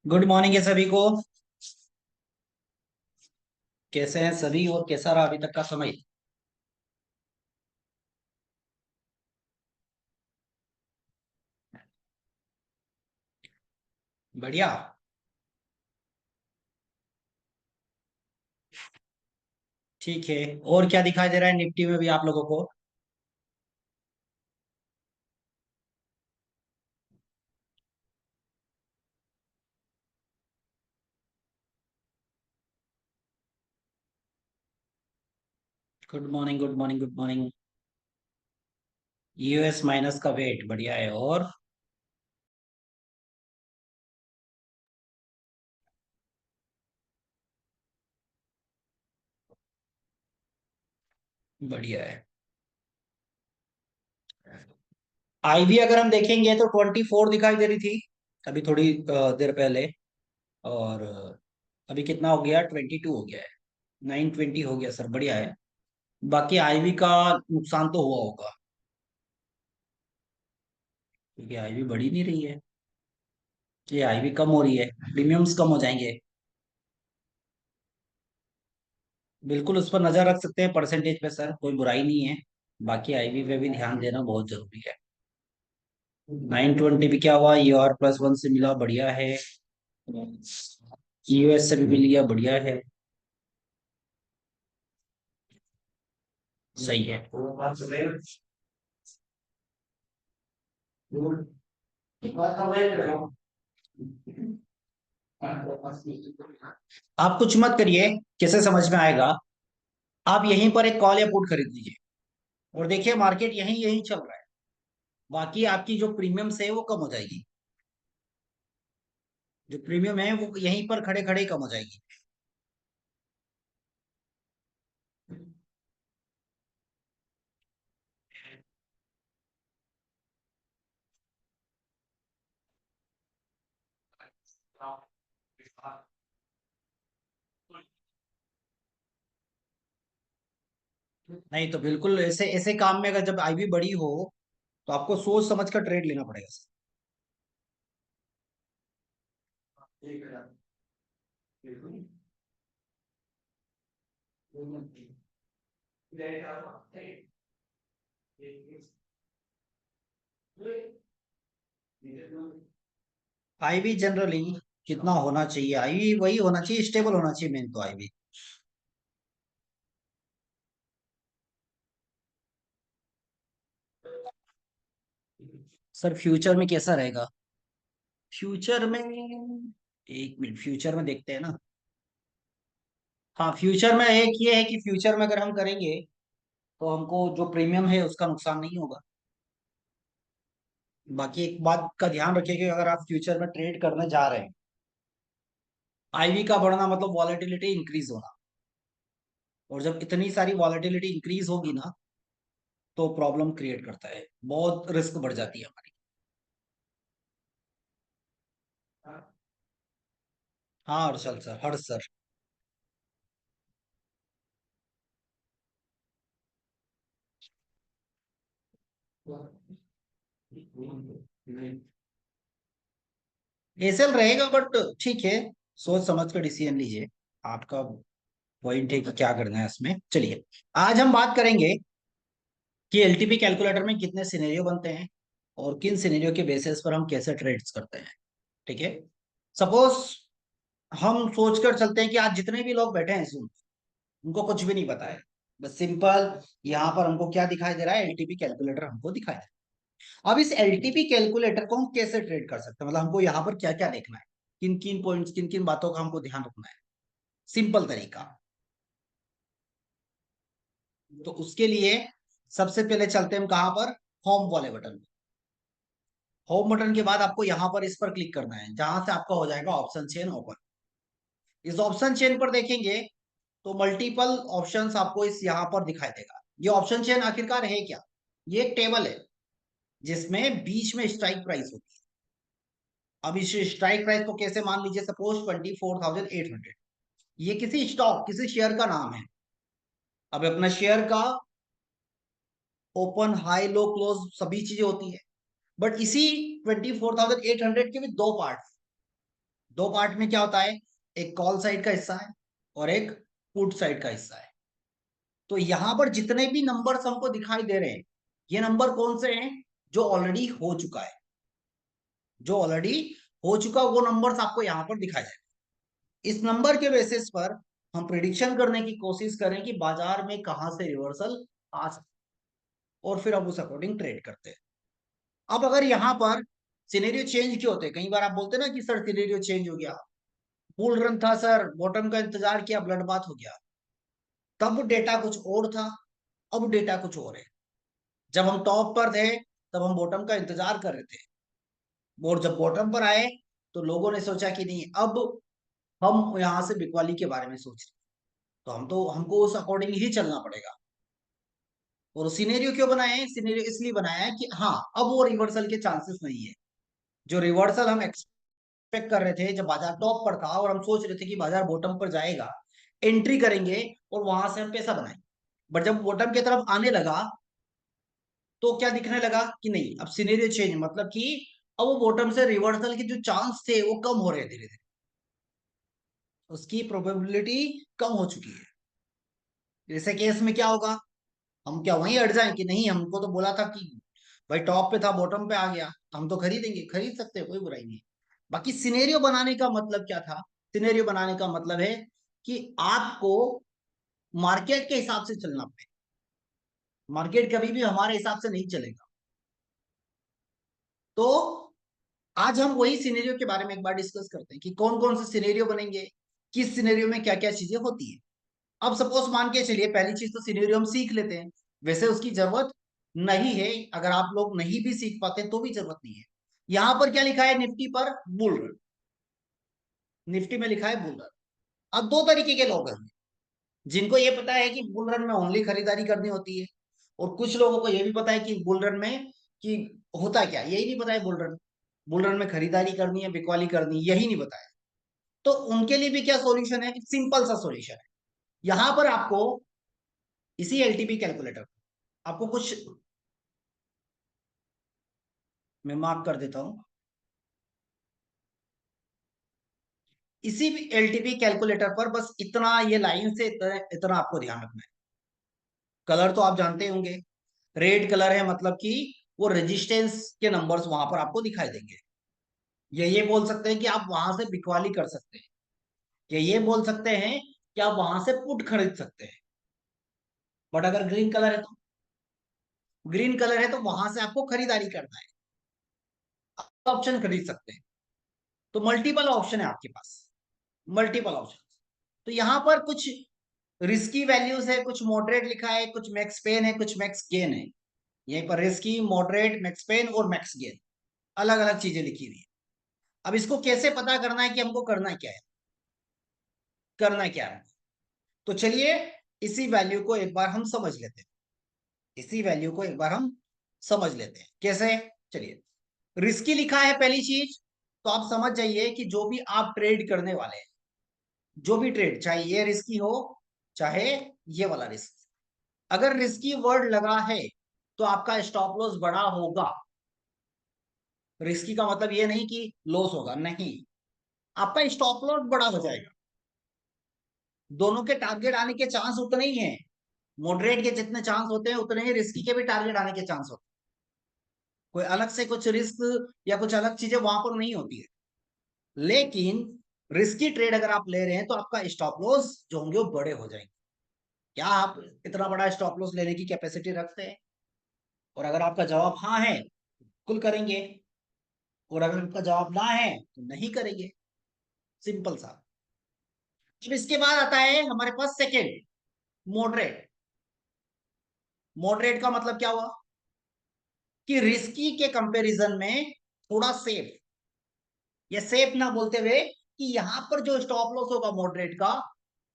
Good morning है सभी को। कैसे हैं सभी और कैसा रहा अभी तक का समय? बढ़िया। ठीक है। और क्या दिखाई दे रहा है निफ्टी में भी आप लोगों को? Good morning, good morning, good morning. US minus का वेट बढ़िया है। और बढ़िया है। आईवी अगर हम देखेंगे तो 24 दिखाई दे रही थी अभी थोड़ी देर पहले। और अभी कितना हो गया? 22 हो गया है। 920 हो गया सर, बढ़िया है। बाकी आईवी का नुकसान तो हुआ होगा क्योंकि आईवी बढ़ी नहीं रही है। ये आईवी कम हो रही है, प्रीमियम्स कम हो जाएंगे। बिल्कुल उस पर नजर रख सकते हैं परसेंटेज पे सर, कोई बुराई नहीं है। बाकी आईवी पे भी ध्यान देना बहुत जरूरी है। 920 भी क्या हुआ, ईआर +1 से मिला, बढ़िया है। यूएस से भी मिल गया, बढ़िया है। सही है। आप कुछ मत करिए, कैसे समझ में आएगा। आप यहीं पर एक कॉल या पुट खरीद लीजिए और देखिए मार्केट यहीं यहीं चल रहा है। बाकी आपकी जो प्रीमियम है वो कम हो जाएगी। जो प्रीमियम है वो यहीं पर खड़े खड़े कम हो जाएगी। नहीं तो बिल्कुल ऐसे ऐसे काम में अगर जब आईवी बड़ी हो तो आपको सोच समझ कर ट्रेड लेना पड़ेगा। आईवी जनरली कितना होना चाहिए? आईवी वही होना चाहिए, स्टेबल होना चाहिए मेन तो आईवी। सर फ्यूचर में कैसा रहेगा? फ्यूचर में एक मिनट, फ्यूचर में देखते हैं ना। हाँ, फ्यूचर में एक ये है कि फ्यूचर में अगर हम करेंगे तो हमको जो प्रीमियम है उसका नुकसान नहीं होगा। बाकी एक बात का ध्यान रखिए कि अगर आप फ्यूचर में ट्रेड करने जा रहे हैं, आईवी का बढ़ना मतलब वॉलेटिलिटी इंक्रीज होना। और जब इतनी सारी वॉलेटिलिटी इंक्रीज होगी ना तो प्रॉब्लम क्रिएट करता है, बहुत रिस्क बढ़ जाती है हमारी। हाँ हर्षल सर, हर्ष सर। एसएल रहेगा बट ठीक है, सोच समझ कर डिसीजन लीजिए। आपका पॉइंट है कि क्या करना है इसमें। चलिए, आज हम बात करेंगे कि एलटीपी कैलकुलेटर में कितने सिनेरियो बनते हैं और किन सिनेरियो के बेसिस पर हम कैसे ट्रेड्स करते हैं। ठीक है। सपोज हम सोचकर चलते हैं कि आज जितने भी लोग बैठे हैं Zoom, उनको कुछ भी नहीं पता है। बस सिंपल यहाँ पर हमको क्या दिखाई दे रहा है, एलटीपी कैलकुलेटर हमको दिखाई दे रहा है। अब इस एलटीपी कैलकुलेटर को हम कैसे ट्रेड कर सकते हैं, मतलब हमको यहाँ पर क्या क्या देखना है, किन किन पॉइंट्स, किन किन बातों का हमको ध्यान रखना है। सिंपल तरीका। तो उसके लिए सबसे पहले चलते हैं हम कहां पर, होम वाले बटन। होम बटन के बाद आपको यहां पर इस पर क्लिक करना है जहां से आपका हो जाएगा ऑप्शन चेन ओपन। इस ऑप्शन चेन पर देखेंगे तो मल्टीपल ऑप्शंस आपको इस यहां पर दिखाई देगा। ये ऑप्शन चेन आखिरकार है क्या? ये एक टेबल है जिसमें बीच में स्ट्राइक प्राइस होती है। अब इस स्ट्राइक प्राइस को कैसे मान लीजिए, सपोज 24,800। ये किसी स्टॉक, किसी शेयर का नाम है। अब अपना शेयर का ओपन, हाई, लो, क्लोज सभी चीजें होती है। बट इसी 24,800 के भी दो पार्ट। दो पार्ट में क्या होता है, एक कॉल साइड का हिस्सा है और एक पुट साइड का हिस्सा है। तो यहां पर जितने भी नंबर्स हमको दिखाई दे रहे हैं, ये नंबर कौन से हैं, जो ऑलरेडी हो चुका है, जो ऑलरेडी हो चुका वो नंबर्स आपको यहां पर दिखाया जाएगा। इस नंबर के बेसिस पर हम प्रिडिक्शन करने की कोशिश करें कि बाजार में कहां से रिवर्सल आ सकता है, और फिर अब उस अकॉर्डिंग ट्रेड करते हैं। अब अगर यहां पर सिनेरियो चेंज क्यों होते हैं, कई बार आप बोलते हैं ना कि सर सिनेरियो चेंज हो गया, बुल रन था सर, बॉटम का इंतजार किया, ब्लड बाथ हो गया। तब डेटा कुछ और था, अब डेटा कुछ और है। जब हम टॉप पर थे तब हम बॉटम का इंतजार कर रहे थे, और जब बॉटम पर आए तो लोगों ने सोचा कि नहीं, अब हम यहां से बिकवाली के बारे में सोच रहे, तो हमको उस अकॉर्डिंग ही चलना पड़ेगा। और सिनेरियो क्यों बनाए हैं, सिनेरियो इसलिए बनाया है कि हाँ, अब वो रिवर्सल के चांसेस नहीं है। जो रिवर्सल हम एक्सपेक्ट कर रहे थे, जब बाजार टॉप पर था और हम सोच रहे थे कि बाजार बॉटम पर जाएगा, एंट्री करेंगे और वहां से हम पैसा बनाएंगे, बट जब बॉटम की तरफ आने लगा तो क्या दिखने लगा कि नहीं, अब सिनेरियो चेंज, मतलब कि अब वो बॉटम से रिवर्सल के जो चांस थे वो कम हो रहे हैं, धीरे धीरे उसकी प्रोबेबिलिटी कम हो चुकी है। जैसे केस में क्या होगा, हम क्या वहीं अड़ जाएं कि नहीं, हमको तो बोला था कि भाई टॉप पे था बॉटम पे आ गया तो हम तो खरीदेंगे, खरीद सकते हैं, कोई बुराई नहीं। बाकी सिनेरियो बनाने का मतलब क्या था, सिनेरियो बनाने का मतलब है कि आपको मार्केट के हिसाब से चलना पड़ेगा। मार्केट कभी भी हमारे हिसाब से नहीं चलेगा। तो आज हम वही सिनेरियो के बारे में एक बार डिस्कस करते हैं कि कौन कौन से सिनेरियो बनेंगे, किस सिनेरियो में क्या क्या चीजें होती है। अब सपोज मान के चलिए, पहली चीज तो सिनेरियो हम सीख लेते हैं, वैसे उसकी जरूरत नहीं है, अगर आप लोग नहीं भी सीख पाते तो भी जरूरत नहीं है। यहां पर क्या लिखा है, निफ्टी पर बुल रन, निफ्टी में लिखा है बुल रन। अब दो तरीके के लोग हैं, जिनको ये पता है कि बुल रन में ओनली खरीदारी करनी होती है, और कुछ लोगों को ये भी पता है कि बुल रन में कि होता क्या, यही नहीं पता है, बुल रन में खरीदारी करनी है, बिकवाली करनी है, यही नहीं पता है। तो उनके लिए भी क्या सॉल्यूशन है, सिंपल सा सॉल्यूशन है। यहां पर आपको इसी एलटीपी कैलकुलेटर, आपको कुछ, मैं मार्क कर देता हूं, इसी एलटीपी कैलकुलेटर पर बस इतना, ये लाइन से इतना, इतना आपको ध्यान रखना है। कलर तो आप जानते होंगे, रेड कलर है मतलब कि वो रेजिस्टेंस के नंबर्स वहां पर आपको दिखाई देंगे। ये बोल सकते हैं कि आप वहां से बिकवाली कर सकते हैं, ये बोल सकते हैं कि आप वहां से पुट खरीद सकते हैं। बट अगर ग्रीन कलर है तो वहां से आपको खरीदारी करना है, ऑप्शन खरीद सकते हैं। तो मल्टीपल ऑप्शन है आपके पास, मल्टीपल ऑप्शन। तो यहां पर कुछ रिस्की वैल्यूज है, कुछ मॉडरेट लिखा है, कुछ मैक्स पेन है, कुछ मैक्स गेन है। यहीं पर रिस्की, मॉडरेट, मैक्स पेन और मैक्स गेन, अलग अलग चीजें लिखी हुई है। अब इसको कैसे पता करना है कि हमको करना क्या है, करना क्या है, तो चलिए इसी वैल्यू को एक बार हम समझ लेते हैं, इसी वैल्यू को एक बार हम समझ लेते हैं कैसे। चलिए, रिस्की लिखा है पहली चीज, तो आप समझ जाइए कि जो भी आप ट्रेड करने वाले हैं, जो भी ट्रेड, चाहे ये रिस्की हो चाहे ये वाला रिस्क, अगर रिस्की वर्ड लगा है तो आपका स्टॉप लॉस बड़ा होगा। रिस्की का मतलब ये नहीं कि लॉस होगा, नहीं, आपका स्टॉप लॉस बड़ा हो जाएगा। दोनों के टारगेट आने के चांस उतने ही हैं, मॉडरेट के जितने चांस होते हैं उतने ही रिस्की के भी टारगेट आने के चांस होते हैं। कोई अलग से कुछ रिस्क या कुछ अलग चीजें वहां पर नहीं होती है। लेकिन रिस्की ट्रेड अगर आप ले रहे हैं तो आपका स्टॉप लॉस जो होंगे वो बड़े हो जाएंगे। क्या आप इतना बड़ा स्टॉप लॉस लेने की कैपेसिटी रखते हैं? और अगर आपका जवाब हाँ है, बिल्कुल करेंगे, और अगर आपका जवाब ना है तो नहीं करेंगे, सिंपल सा। अब इसके बाद आता है हमारे पास सेकेंड, मॉडरेट। मॉडरेट का मतलब क्या हुआ, कि रिस्की के कंपैरिजन में थोड़ा सेफ, या सेफ ना बोलते हुए कि यहां पर जो स्टॉप लॉस होगा मॉडरेट का,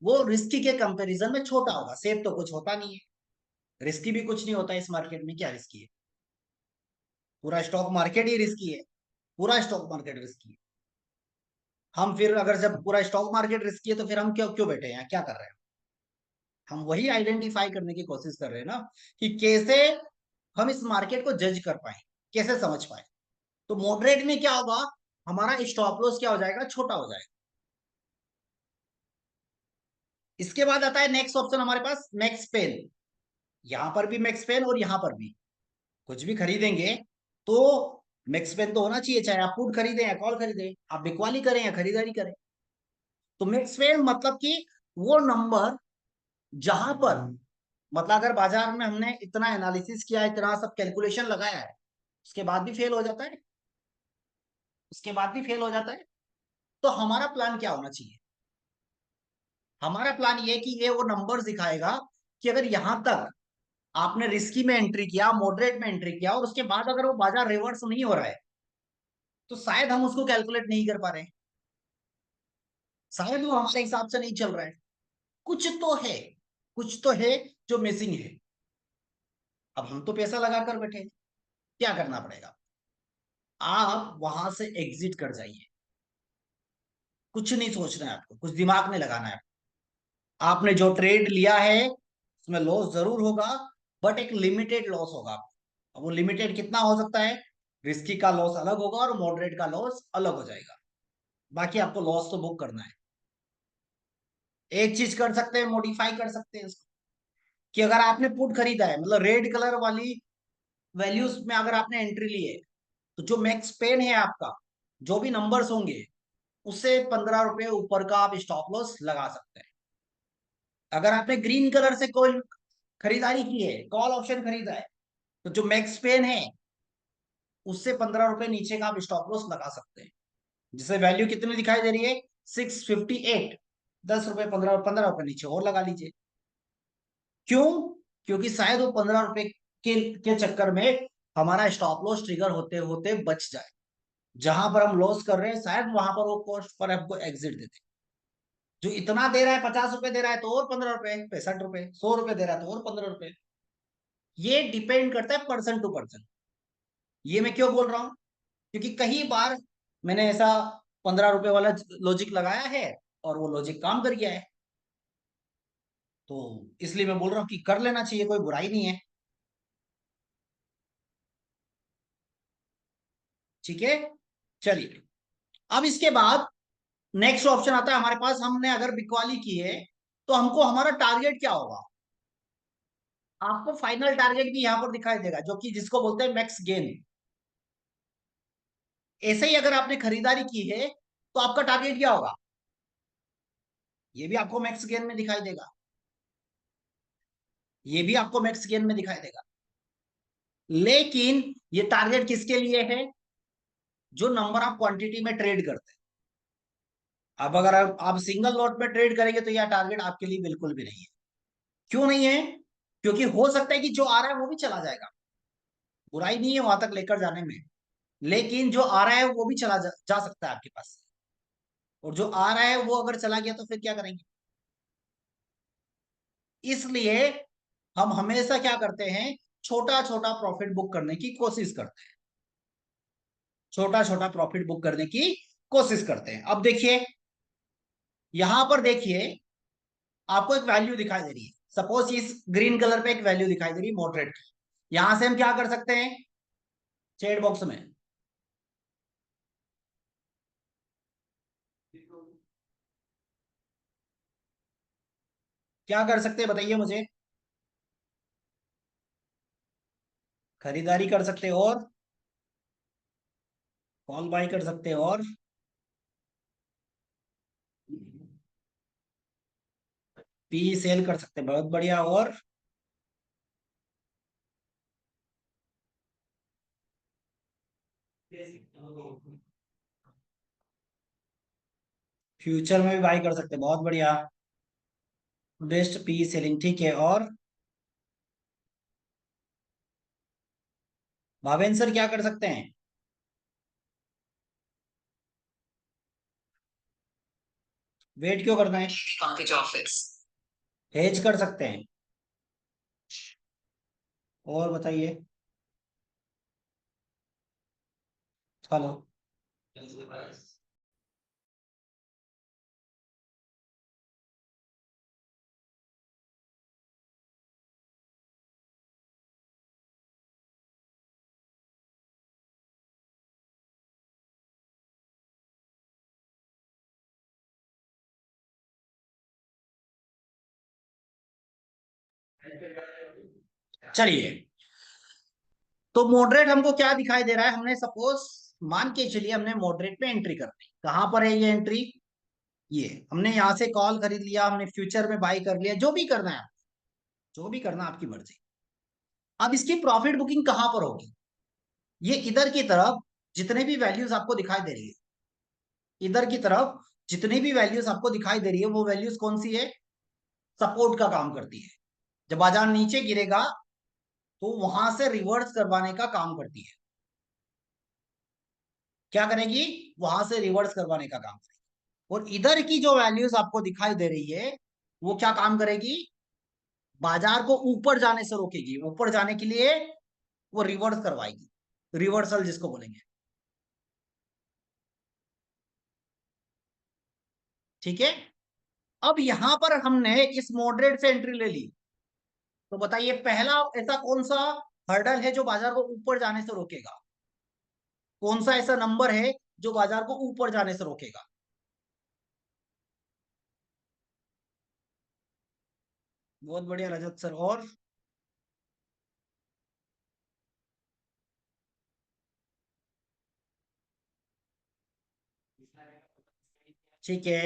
वो रिस्की के कंपैरिजन में छोटा होगा। सेफ तो कुछ होता नहीं है, रिस्की भी कुछ नहीं होता इस मार्केट में, क्या रिस्की है, पूरा स्टॉक मार्केट ही रिस्की है, पूरा स्टॉक मार्केट रिस्की है। हम फिर अगर जब पूरा स्टॉक मार्केट रिस्की है तो फिर हम क्यों क्यों बैठे हैं, क्या कर रहे हैं? हम वही आइडेंटिफाई करने की कोशिश कर रहे हैं ना, कि कैसे हम इस मार्केट को जज कर पाए, कैसे समझ पाए। तो मॉडरेट में क्या होगा, हमारा स्टॉप लॉस क्या हो जाएगा, छोटा हो जाएगा। इसके बाद आता है नेक्स्ट ऑप्शन हमारे पास, मैक्स पेन। यहां पर भी मैक्स पेन और यहां पर भी कुछ भी खरीदेंगे तो मैक्स पेन तो होना चाहिए, चाहे आप पुट खरीदें या कॉल खरीदें, आप बिकवाली करें या खरीदारी करें। तो मैक्स पेन मतलब कि वो नंबर जहां पर, मतलब अगर बाजार में हमने इतना एनालिसिस किया, इतना सब कैलकुलेशन लगाया है, उसके बाद भी फेल हो जाता है, उसके बाद भी फेल हो जाता है, तो हमारा प्लान क्या होना चाहिए? हमारा प्लान ये कि ये वो नंबर दिखाएगा कि अगर यहां तक आपने रिस्की में एंट्री किया, मॉडरेट में एंट्री किया, और उसके बाद अगर वो बाजार रिवर्स नहीं हो रहा है, तो शायद हम उसको कैलकुलेट नहीं कर पा रहे हैं, शायद वो हमारे हिसाब से नहीं चल रहा है, कुछ तो है, कुछ तो है जो मिसिंग है। अब हम तो पैसा लगा कर बैठे हैं, क्या करना पड़ेगा? आप वहां से एग्जिट कर जाइए, कुछ नहीं सोचना है आपको, कुछ दिमाग नहीं लगाना है। आपने जो ट्रेड लिया है उसमें लॉस जरूर होगा, बट एक लिमिटेड लॉस होगा। अब वो लिमिटेड कितना हो सकता है? रिस्की का लॉस अलग होगा और मॉडरेट का लॉस अलग हो जाएगा। बाकी आपको लॉस तो बुक करना है। एक चीज कर सकते हैं, मॉडिफाई कर सकते हैं इसको, कि अगर आपने पुट खरीदा है, मतलब रेड कलर वाली वैल्यूज में अगर आपने एंट्री ली है, तो जो मैक्स पेन है आपका, जो भी नंबर्स होंगे, उससे 15 रुपए ऊपर का आप स्टॉप लॉस लगा सकते हैं। अगर आपने ग्रीन कलर से कोई खरीदारी की है, कॉल ऑप्शन खरीदा है, तो जो मैक्स पेन है उससे 15 रुपए नीचे का आप स्टॉप लॉस लगा सकते हैं, जिसे वैल्यू कितनी दिखाई दे रही है, 658। 10 रुपए, 15 15 रुपए नीचे और लगा लीजिए। क्यों? क्योंकि शायद वो 15 रुपए के चक्कर में हमारा स्टॉप लॉस ट्रिगर होते होते बच जाए। जहां पर हम लॉस कर रहे हैं, शायद वहां पर वो कॉस्ट पर हमको एग्जिट देते। जो इतना दे रहा है, 50 रुपए दे रहा है तो और 15 रुपए, 65 रुपए, 100 रुपए दे रहा है तो और 15 रुपए। ये डिपेंड करता है पर्सन टू पर्सन। ये मैं क्यों बोल रहा हूँ? क्योंकि कई बार मैंने ऐसा 15 रुपए वाला लॉजिक लगाया है और वो लॉजिक काम कर गया है। तो इसलिए मैं बोल रहा हूँ कि कर लेना चाहिए, कोई बुराई नहीं है। ठीक है, चलिए। अब इसके बाद नेक्स्ट ऑप्शन आता है हमारे पास, हमने अगर बिकवाली की है तो हमको हमारा टारगेट क्या होगा? आपको फाइनल टारगेट भी यहां पर दिखाई देगा, जो कि जिसको बोलते हैं मैक्स गेन। ऐसे ही अगर आपने खरीदारी की है तो आपका टारगेट क्या होगा? ये भी आपको मैक्स गेन में दिखाई देगा, ये भी आपको मैक्स गेन में दिखाई देगा। लेकिन ये टारगेट किसके लिए है? जो नंबर ऑफ क्वांटिटी में ट्रेड करते हैं। अब अगर आप सिंगल लॉट में ट्रेड करेंगे तो यह टारगेट आपके लिए बिल्कुल भी नहीं है। क्यों नहीं है? क्योंकि हो सकता है कि जो आ रहा है वो भी चला जाएगा, बुराई नहीं है वहां तक लेकर जाने में, लेकिन जो आ रहा है वो भी जा सकता है आपके पास से। और जो आ रहा है वो अगर चला गया तो फिर क्या करेंगे? इसलिए हम हमेशा क्या करते हैं, छोटा छोटा प्रॉफिट बुक करने की कोशिश करते हैं, छोटा छोटा प्रॉफिट बुक करने की कोशिश करते हैं। अब देखिए, यहां पर देखिए, आपको एक वैल्यू दिखाई दे रही है, सपोज इस ग्रीन कलर पे एक वैल्यू दिखाई दे रही है मॉडरेट। यहां से हम क्या कर सकते हैं, चैट बॉक्स में क्या कर सकते हैं बताइए मुझे? खरीदारी कर सकते हैं, और कॉल बाय कर सकते हैं, और पी सेल कर सकते हैं, बहुत बढ़िया। और फ्यूचर में भी बाय कर सकते हैं, बहुत बढ़िया। बेस्ट पी सेलिंग, ठीक है। और भावेन सर क्या कर सकते हैं? वेट क्यों करना है? हेज कर सकते हैं। और बताइए। हेलो। चलिए, तो मॉडरेट हमको क्या दिखाई दे रहा है, हमने सपोज मान के चलिए हमने मॉडरेट पे एंट्री कर दी। कहां पर है ये एंट्री, ये हमने यहां से कॉल खरीद लिया, हमने फ्यूचर में बाई कर लिया, जो भी करना है, जो भी करना आपकी मर्जी। अब इसकी प्रॉफिट बुकिंग कहां पर होगी, ये इधर की तरफ जितने भी वैल्यूज आपको दिखाई दे रही है, इधर की तरफ जितनी भी वैल्यूज आपको दिखाई दे रही है, वो वैल्यूज कौन सी है, सपोर्ट का काम करती है। जब बाजार नीचे गिरेगा तो वहां से रिवर्स करवाने का काम करती है। क्या करेगी, वहां से रिवर्स करवाने का काम करेगी। और इधर की जो वैल्यूज आपको दिखाई दे रही है, वो क्या काम करेगी, बाजार को ऊपर जाने से रोकेगी, ऊपर जाने के लिए वो रिवर्स करवाएगी, रिवर्सल जिसको बोलेंगे। ठीक है, अब यहां पर हमने इस मॉडरेट से एंट्री ले ली, तो बताइए पहला ऐसा कौन सा हर्डल है जो बाजार को ऊपर जाने से रोकेगा, कौन सा ऐसा नंबर है जो बाजार को ऊपर जाने से रोकेगा। बहुत बढ़िया रजत सर। और ठीक है,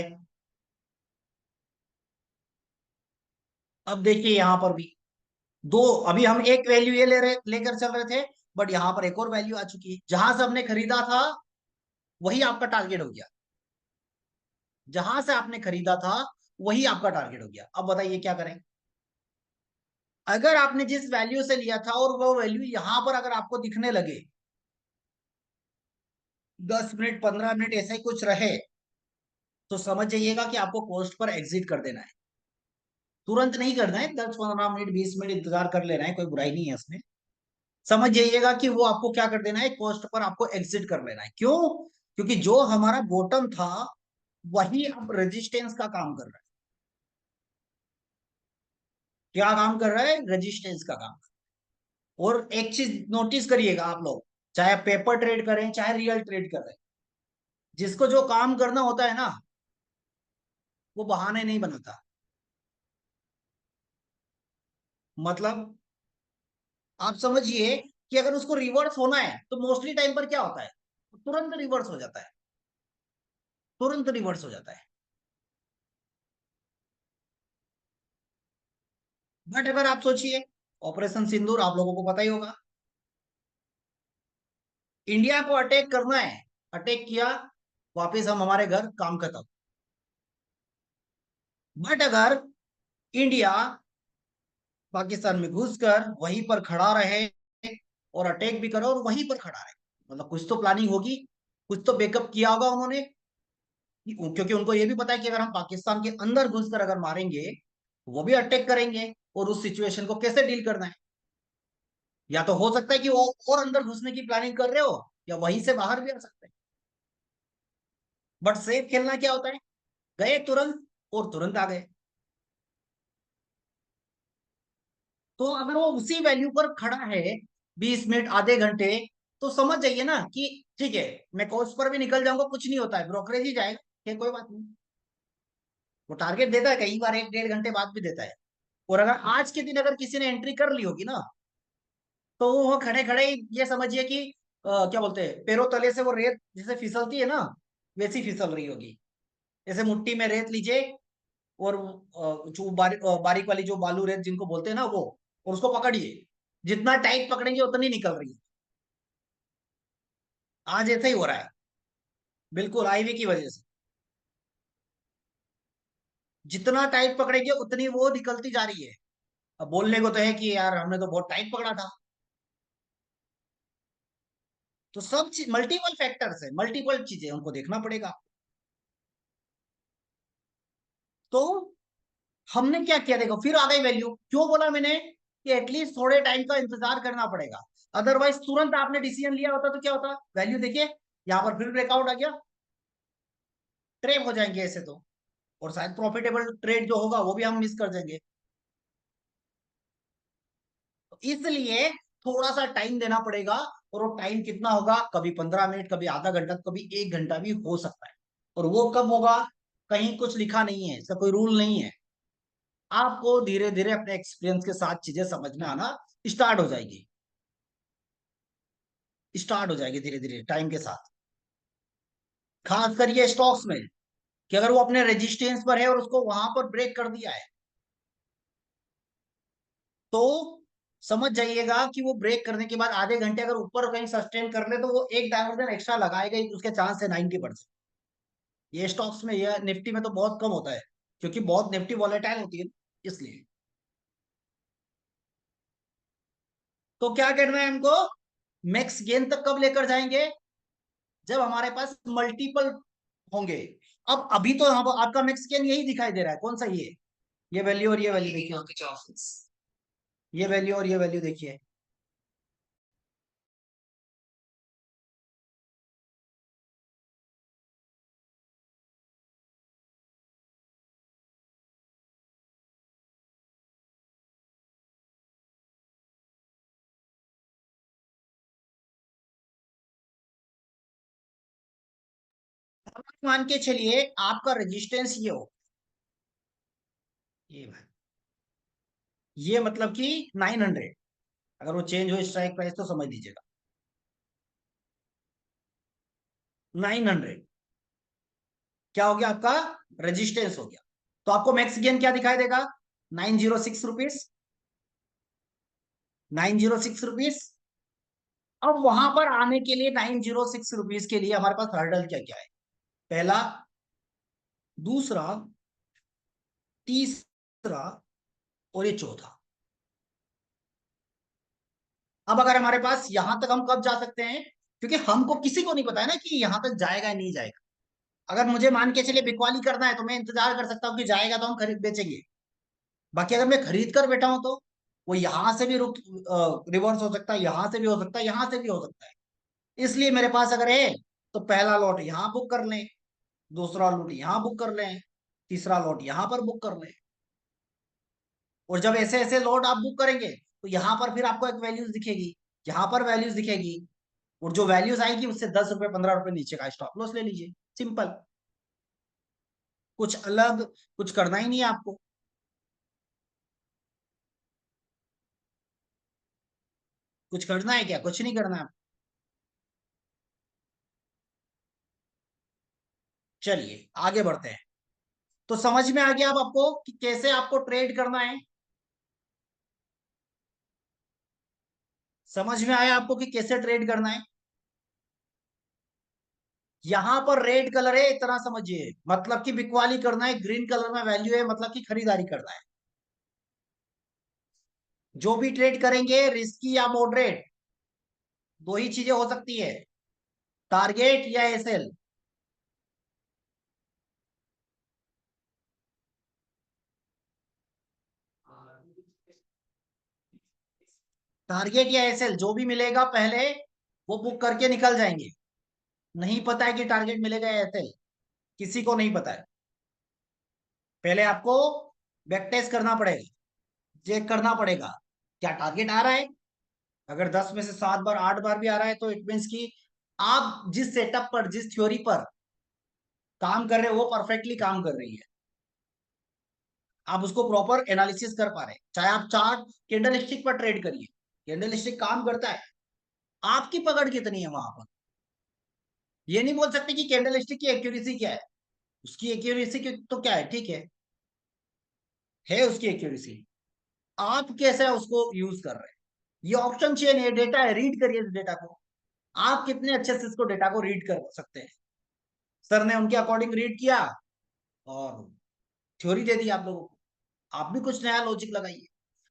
अब देखिए यहां पर भी दो, अभी हम एक वैल्यू ये लेकर चल रहे थे, बट यहां पर एक और वैल्यू आ चुकी है, जहां से हमने खरीदा था वही आपका टारगेट हो गया, जहां से आपने खरीदा था वही आपका टारगेट हो गया। अब बताइए क्या करें, अगर आपने जिस वैल्यू से लिया था और वो वैल्यू यहां पर अगर आपको दिखने लगे, 10 मिनट 15 मिनट ऐसा ही कुछ रहे, तो समझ जाइएगा कि आपको कॉस्ट पर एग्जिट कर देना है। तुरंत नहीं करना है, 10 15 मिनट 20 मिनट इंतजार कर लेना है, कोई बुराई नहीं है उसमें। समझ जाइएगा कि वो आपको क्या कर देना है, कॉस्ट पर आपको एग्जिट कर लेना है। क्यों, क्योंकि जो हमारा बॉटम था वही अब रेजिस्टेंस का काम कर रहा है। क्या काम कर रहा है, रेजिस्टेंस का काम। और एक चीज नोटिस करिएगा आप लोग, चाहे पेपर ट्रेड करें चाहे रियल ट्रेड करें, जिसको जो काम करना होता है ना, वो बहाने नहीं बनाता। मतलब आप समझिए कि अगर उसको रिवर्स होना है तो मोस्टली टाइम पर क्या होता है, तुरंत रिवर्स हो जाता है, तुरंत रिवर्स हो जाता है। बट अगर आप सोचिए, ऑपरेशन सिंदूर आप लोगों को पता ही होगा, इंडिया को अटैक करना है, अटैक किया, वापिस हम हमारे घर, काम खत्म। बट अगर इंडिया पाकिस्तान में घुसकर वहीं पर खड़ा रहे और अटैक भी करे और वहीं पर खड़ा रहे, मतलब कुछ तो प्लानिंग होगी, कुछ तो बैकअप किया होगा उन्होंने, क्योंकि उनको ये भी पता है कि अगर हम पाकिस्तान के अंदर घुसकर अगर मारेंगे वो भी अटैक करेंगे, और उस सिचुएशन को कैसे डील करना है। या तो हो सकता है कि वो और अंदर घुसने की प्लानिंग कर रहे हो, या वहीं से बाहर भी आ सकते हैं। बट सेफ खेलना क्या होता है, गए तुरंत और तुरंत आ गए। तो अगर वो उसी वैल्यू पर खड़ा है 20 मिनट आधे घंटे, तो समझ जाइए ना कि ठीक है, मैं कोर्स पर भी निकल जाऊंगा, कुछ नहीं होता है, ब्रोकरेज ही जाएगा, ठीक है, कोई बात नहीं। वो टारगेट देता है, कई बार 1 1.5 घंटे बाद भी देता है। और अगर आज के दिन अगर किसी ने एंट्री कर ली होगी ना, तो वो खड़े खड़े ये समझिए कि क्या बोलते हैं, पैरों तले से वो रेत जैसे फिसलती है ना, वैसी फिसल रही होगी। जैसे मुट्ठी में रेत लीजिए, और जो बारीक वाली जो बालू रेत जिनको बोलते हैं ना वो, और उसको पकड़िए, जितना टाइट पकड़ेंगे उतनी निकल रही है। आज ऐसा ही हो रहा है, बिल्कुल आईवी की वजह से, जितना टाइट पकड़ेंगे उतनी वो निकलती जा रही है। अब बोलने को तो है कि यार हमने तो बहुत टाइट पकड़ा था। तो सब चीज मल्टीपल फैक्टर्स है, मल्टीपल चीजें उनको देखना पड़ेगा। तो हमने क्या किया, देखो फिर आ गई वैल्यू, क्यों बोला मैंने कि एटलीस्ट थोड़े टाइम का इंतजार करना पड़ेगा। अदरवाइज तुरंत आपने डिसीजन लिया होता तो क्या होता, वैल्यू देखिए यहाँ पर फिर ब्रेकआउट आ गया, ट्रेप हो जाएंगे ऐसे तो, और शायद प्रॉफिटेबल ट्रेड जो होगा वो भी हम मिस कर देंगे। तो इसलिए थोड़ा सा टाइम देना पड़ेगा, और वो टाइम कितना होगा, कभी 15 मिनट, कभी आधा घंटा, कभी 1 घंटा भी हो सकता है। और वो कब होगा, कहीं कुछ लिखा नहीं है, इसका कोई रूल नहीं है। आपको धीरे धीरे अपने एक्सपीरियंस के साथ चीजें समझ में आना स्टार्ट हो जाएगी धीरे धीरे टाइम के साथ। खास कर ये स्टॉक्स में, कि अगर वो अपने रेजिस्टेंस पर है और उसको वहां पर ब्रेक कर दिया है, तो समझ जाइएगा कि वो ब्रेक करने के बाद आधे घंटे अगर ऊपर कहीं सस्टेन कर ले तो वो एक डायवर्जन एक्स्ट्रा लगाएगा ही, उसके चांस है 90%। ये स्टॉक्स में, ये निफ्टी में तो बहुत कम होता है, क्योंकि बहुत निफ्टी वॉलेटाइल होती है, इसलिए। तो क्या करना है हमको, मैक्स गेन तक कब लेकर जाएंगे, जब हमारे पास मल्टीपल होंगे। अब अभी तो यहाँ पर आपका मैक्स गेन यही दिखाई दे रहा है, कौन सा, ये वैल्यू और ये वैल्यू देखिए, ये वैल्यू और ये वैल्यू देखिए। मान के चलिए आपका रेजिस्टेंस ये हो, ये भाई, ये मतलब कि 900, अगर वो चेंज हो स्ट्राइक प्राइस तो समझ लीजिएगा 900 क्या हो गया, आपका रेजिस्टेंस हो गया। तो आपको मैक्स गेन क्या दिखाई देगा, 906 रुपीज, 906 रुपीज। अब वहां पर आने के लिए 906 रुपीज के लिए हमारे पास हर्डल क्या क्या है, पहला, दूसरा, तीसरा और ये चौथा। अब अगर हमारे पास यहां तक हम कब जा सकते हैं, क्योंकि हमको किसी को नहीं पता है ना कि यहां तक जाएगा या नहीं जाएगा। अगर मुझे मान के चलिए बिकवाली करना है तो मैं इंतजार कर सकता हूँ कि जाएगा तो हम खरीद बेचेंगे। बाकी अगर मैं खरीद कर बैठा हूं तो वो यहां से भी रुक रिवर्स हो सकता है, यहां से भी हो सकता है, यहां से भी हो सकता है। इसलिए मेरे पास अगर है तो पहला लॉट यहां बुक कर लें, दूसरा लॉट यहां बुक कर लें, तीसरा लॉट यहां पर बुक कर लें। और जब ऐसे ऐसे लॉट आप बुक करेंगे तो यहां पर फिर आपको एक वैल्यूज दिखेगी, यहां पर वैल्यूज दिखेगी, और जो वैल्यूज आएगी उससे 10 रुपए 15 रुपए नीचे का स्टॉप लॉस ले लीजिए, सिंपल। कुछ अलग कुछ करना ही नहीं है आपको। कुछ करना है क्या, कुछ नहीं करना है। चलिए आगे बढ़ते हैं। तो समझ में आ गया अब आपको कि कैसे आपको ट्रेड करना है, समझ में आया आपको कि कैसे ट्रेड करना है। यहां पर रेड कलर है, इतना समझिए, मतलब कि बिकवाली करना है, ग्रीन कलर में वैल्यू है, मतलब कि खरीदारी करना है। जो भी ट्रेड करेंगे, रिस्की या मॉडरेट, दो ही चीजें हो सकती है, टारगेट या एसएल। टारगेट या एसएल जो भी मिलेगा पहले वो बुक करके निकल जाएंगे। नहीं पता है कि टारगेट मिलेगा या एसएल, किसी को नहीं पता है। पहले आपको बैक टेस्ट करना पड़ेगा, चेक करना पड़ेगा क्या टारगेट आ रहा है। अगर 10 में से 7 बार 8 बार भी आ रहा है तो इट मीन्स कि आप जिस सेटअप पर, जिस थ्योरी पर काम कर रहे हो वो परफेक्टली काम कर रही है, आप उसको प्रॉपर एनालिसिस कर पा रहे हैं। चाहे आप चार्ट कैंडल स्टिक पर ट्रेड करिए, कैंडल स्टिक काम करता है। आपकी पकड़ कितनी है वहां पर, ये नहीं बोल सकते कि कैंडल स्टिक की एक्यूरेसी क्या है। उसकी एक्यूरेसी तो क्या है, ठीक है उसकी एक्यूरेसी। आप कैसे उसको यूज कर रहे हैं, ये ऑप्शन चेन है, डेटा है, रीड करिए इस डेटा को। आप कितने अच्छे से इसको डेटा को रीड कर सकते हैं। सर ने उनके अकॉर्डिंग रीड किया और थ्योरी दे दी आप लोगों को। आप भी कुछ नया लॉजिक लगाइए,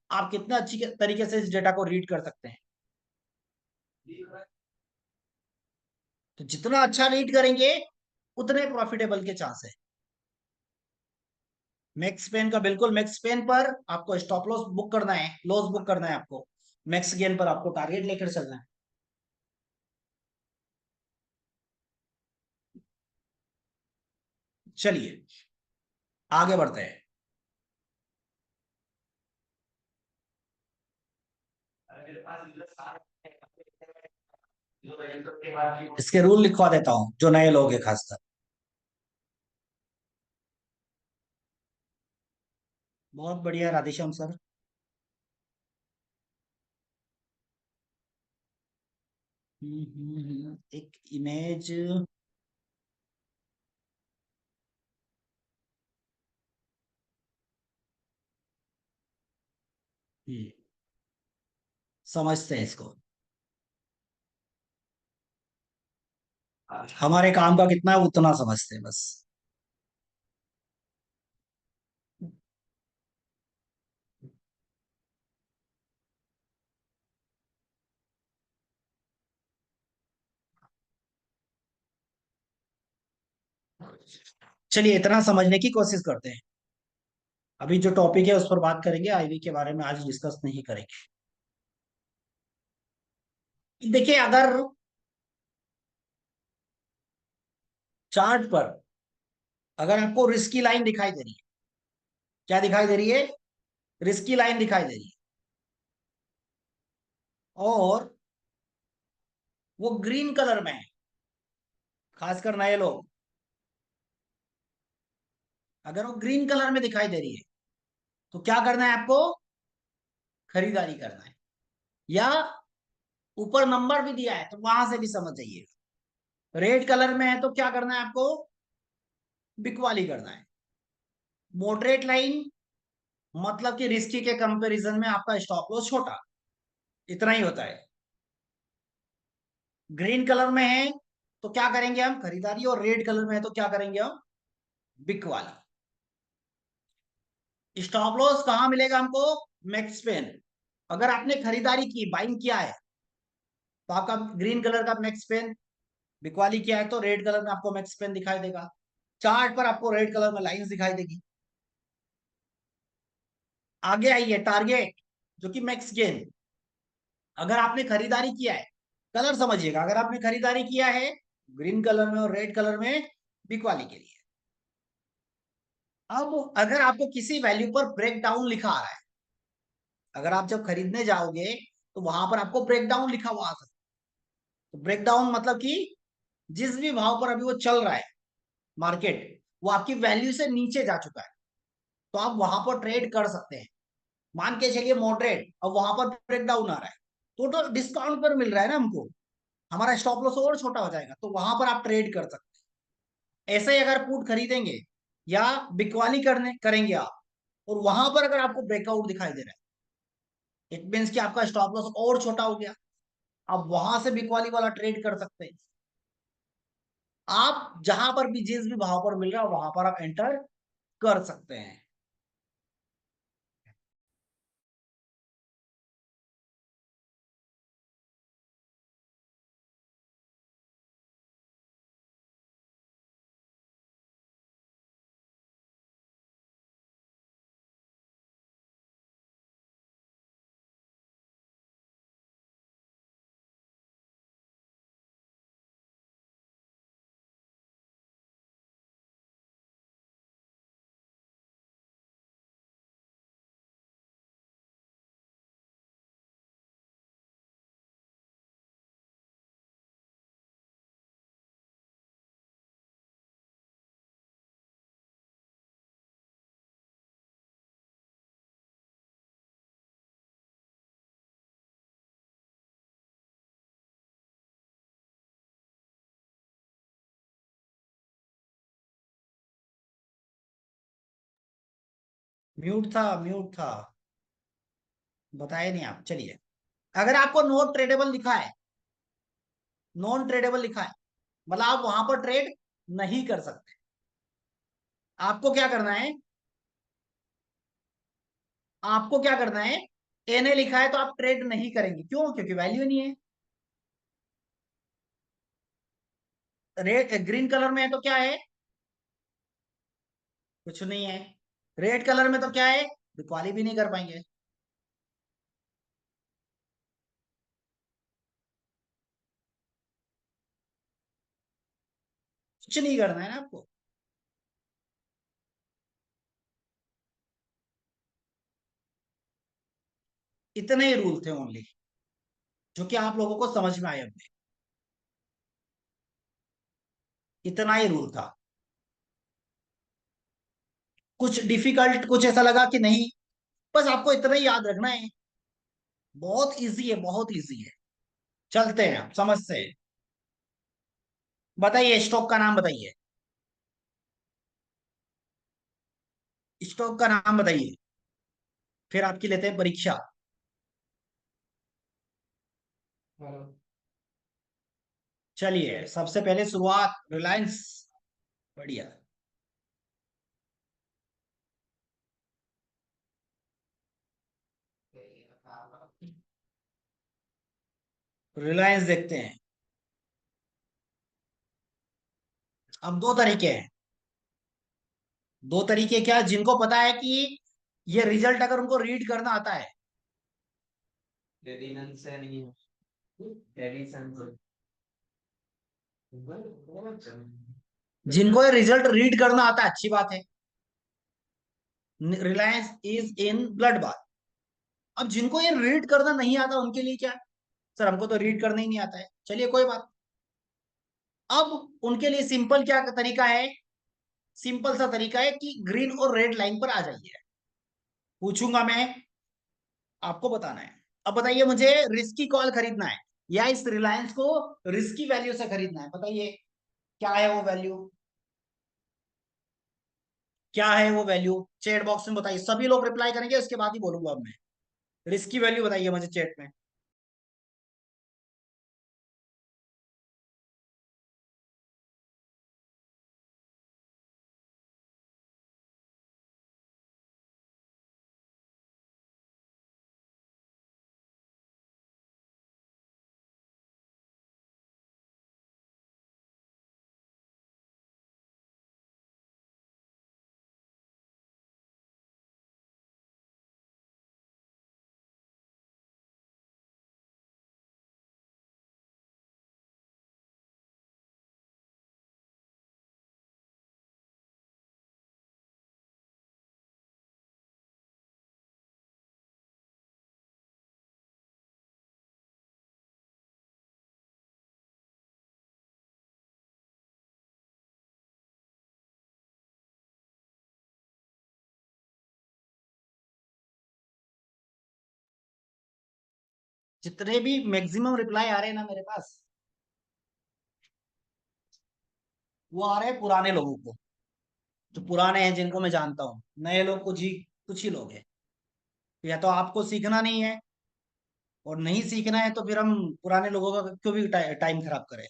आप कितना अच्छी तरीके से इस डेटा को रीड कर सकते हैं। तो जितना अच्छा रीड करेंगे उतने प्रॉफिटेबल के चांस है। मैक्स पेन का बिल्कुल, मैक्स पेन पर आपको स्टॉप लॉस बुक करना है, लॉस बुक करना है आपको। मैक्स गेन पर आपको टारगेट लेकर चलना है। चलिए आगे बढ़ते हैं। इसके रूल लिखवा देता हूं जो नए लोग हैं खासकर। बहुत बढ़िया राधेश्याम सर। एक इमेज। समझते हैं इसको। हमारे काम का कितना है उतना समझते हैं बस। चलिए इतना समझने की कोशिश करते हैं। अभी जो टॉपिक है उस पर बात करेंगे, आईवी के बारे में आज डिस्कस नहीं करेंगे। देखिए अगर चार्ट पर अगर आपको रिस्क की लाइन दिखाई दे रही है, क्या दिखाई दे रही है? रिस्क की लाइन दिखाई दे रही है, और वो ग्रीन कलर में है, खासकर नए लोग, अगर वो ग्रीन कलर में दिखाई दे रही है तो क्या करना है आपको? खरीदारी करना है। या ऊपर नंबर भी दिया है तो वहां से भी समझ जाइए। रेड कलर में है तो क्या करना है आपको? बिकवाली करना है। मॉडरेट लाइन मतलब कि रिस्की के कंपैरिजन में आपका स्टॉप लॉस छोटा, इतना ही होता है। ग्रीन कलर में है तो क्या करेंगे हम? खरीदारी। और रेड कलर में है तो क्या करेंगे हम? बिकवाली। स्टॉप लॉस कहां मिलेगा हमको? Max pain. अगर आपने खरीदारी की, बाइंग किया है, तो आपका ग्रीन कलर का मैक्स पेन। बिकवाली किया है तो रेड कलर में आपको मैक्स पेन दिखाई देगा। चार्ट पर आपको रेड कलर में लाइंस दिखाई देगी। आगे आइए, टारगेट जो कि मैक्स गेन। अगर आपने खरीदारी किया है, कलर समझिएगा, अगर आपने खरीदारी किया है ग्रीन कलर में और रेड कलर में, बिकवाली के लिए। अब अगर आपको किसी वैल्यू पर ब्रेक डाउन लिखा आ रहा है, अगर आप जब खरीदने जाओगे तो वहां पर आपको ब्रेक डाउन लिखा हुआ आ सकता है। तो ब्रेक डाउन मतलब कि जिस भी भाव पर अभी वो चल रहा है मार्केट, वो आपकी वैल्यू से नीचे जा चुका है, तो आप वहां पर ट्रेड कर सकते हैं। मान के चलिए मॉडरेट, अब वहां पर ब्रेक डाउन आ रहा है, तो डिस्काउंट पर मिल रहा है ना हमको, हमारा स्टॉप लॉस और छोटा हो जाएगा, तो वहां पर आप ट्रेड कर सकते हैं। ऐसे ही अगर पुट खरीदेंगे या बिकवाली करने करेंगे आप, और वहां पर अगर आपको ब्रेकआउट दिखाई दे रहा है, इट मीन्स कि आपका स्टॉप लॉस और छोटा हो गया, आप वहां से बिकवाली वाला ट्रेड कर सकते हैं। आप जहां पर भी जिस भी भाव पर मिल रहा है वहां पर आप एंटर कर सकते हैं। म्यूट था, म्यूट था। बताए नहीं आप, चलिए। अगर आपको नॉट ट्रेडेबल लिखा है, नॉन ट्रेडेबल लिखा है, मतलब आप वहां पर ट्रेड नहीं कर सकते, आपको क्या करना है? आपको क्या करना है? एनए लिखा है तो आप ट्रेड नहीं करेंगे, क्यों? क्योंकि वैल्यू नहीं है। रेड ग्रीन कलर में है तो क्या है? कुछ नहीं है। रेड कलर में तो क्या है? बिकवाली भी नहीं कर पाएंगे। कुछ नहीं करना है ना आपको। इतने ही रूल थे ओनली, जो कि आप लोगों को समझ में आए होंगे। इतना ही रूल था। कुछ डिफिकल्ट, कुछ ऐसा लगा कि नहीं? बस आपको इतना ही याद रखना है। बहुत इजी है, बहुत इजी है। चलते हैं, आप समझते हैं। बताइए, स्टॉक का नाम बताइए। स्टॉक का नाम बताइए, फिर आपकी लेते हैं परीक्षा। चलिए, सबसे पहले शुरुआत रिलायंस। बढ़िया। रिलायंस देखते हैं। अब दो तरीके हैं। दो तरीके क्या, जिनको पता है कि ये रिजल्ट अगर उनको रीड करना आता है। जिनको ये रिजल्ट रीड करना आता है, अच्छी बात है। Reliance is in blood bath. अब जिनको ये रीड करना नहीं आता, उनके लिए क्या? सर, हमको तो रीड करना ही नहीं आता है। चलिए, कोई बात। अब उनके लिए सिंपल क्या तरीका है? सिंपल सा तरीका है कि ग्रीन और रेड लाइन पर आ जाइए। पूछूंगा मैं, आपको बताना है। अब बताइए, मुझे रिस्की कॉल खरीदना है या इस रिलायंस को रिस्की वैल्यू से खरीदना है? बताइए, क्या है वो वैल्यू? क्या है वो वैल्यू? चैट बॉक्स में बताइए, सभी लोग रिप्लाई करेंगे, उसके बाद ही बोलूंगा अब मैं। रिस्की वैल्यू बताइए मुझे चैट में। जितने भी मैक्सिमम रिप्लाई आ रहे हैं ना मेरे पास, वो आ रहे हैं पुराने लोगों को। जो पुराने हैं, जिनको मैं जानता हूँ। नए लोग कुछ ही लोग हैं। या तो आपको सीखना नहीं है, और नहीं सीखना है तो फिर हम पुराने लोगों का क्यों भी टाइम खराब करें?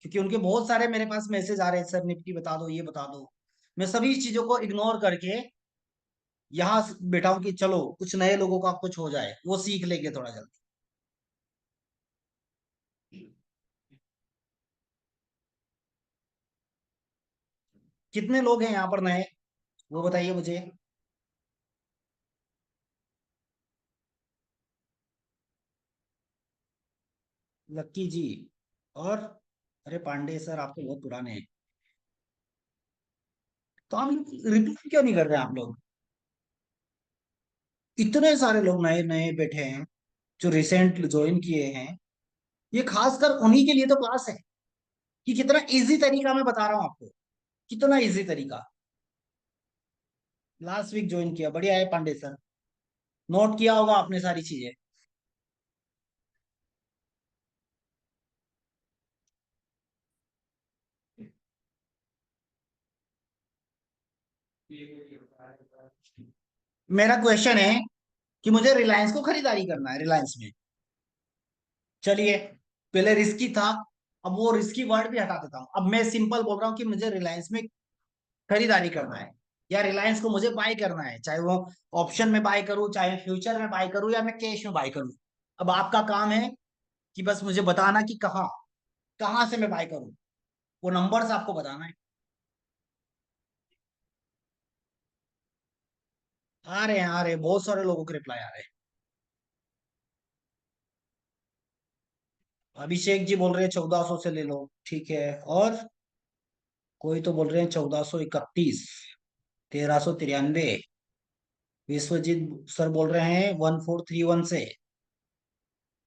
क्योंकि उनके बहुत सारे मेरे पास मैसेज आ रहे हैं, सर निफ्टी बता दो, ये बता दो। मैं सभी चीजों को इग्नोर करके यहाँ बैठा हूं कि चलो कुछ नए लोगों का कुछ हो जाए, वो सीख लेंगे थोड़ा जल्दी। कितने लोग हैं यहाँ पर नए, वो बताइए मुझे। लक्की जी। और अरे पांडे सर, आप तो बहुत पुराने हैं। तो हम रिप्लाई क्यों नहीं कर रहे हैं आप लोग? इतने सारे लोग नए नए बैठे हैं, जो रिसेंट ज्वाइन किए हैं। ये खासकर उन्हीं के लिए तो क्लास है, कि कितना इजी तरीका मैं बता रहा हूँ आपको। कितना इजी तरीका। लास्ट वीक ज्वाइन किया, बढ़िया है पांडे सर। नोट किया होगा आपने सारी चीजें। मेरा क्वेश्चन है कि मुझे रिलायंस को खरीदारी करना है, रिलायंस में। चलिए, पहले रिस्की था, अब वो रिस्की वर्ड भी हटा देता हूँ। अब मैं सिंपल बोल रहा हूँ कि मुझे रिलायंस में खरीदारी करना है, या रिलायंस को मुझे बाय करना है, चाहे वो ऑप्शन में बाय करूं, चाहे फ्यूचर में बाय करूं, या मैं कैश में बाय करूं। अब आपका काम है कि बस मुझे बताना कि कहाँ, कहाँ से मैं बाय करूं। वो नंबर्स आपको बताना है। आ रहे हैं, आ रहे हैं, बहुत सारे लोगों के रिप्लाई आ रहे हैं। अभिषेक जी बोल रहे हैं 1400 से ले लो, ठीक है। और कोई तो बोल रहे हैं 1431, 1393। विश्वजीत सर बोल रहे हैं 1431 से।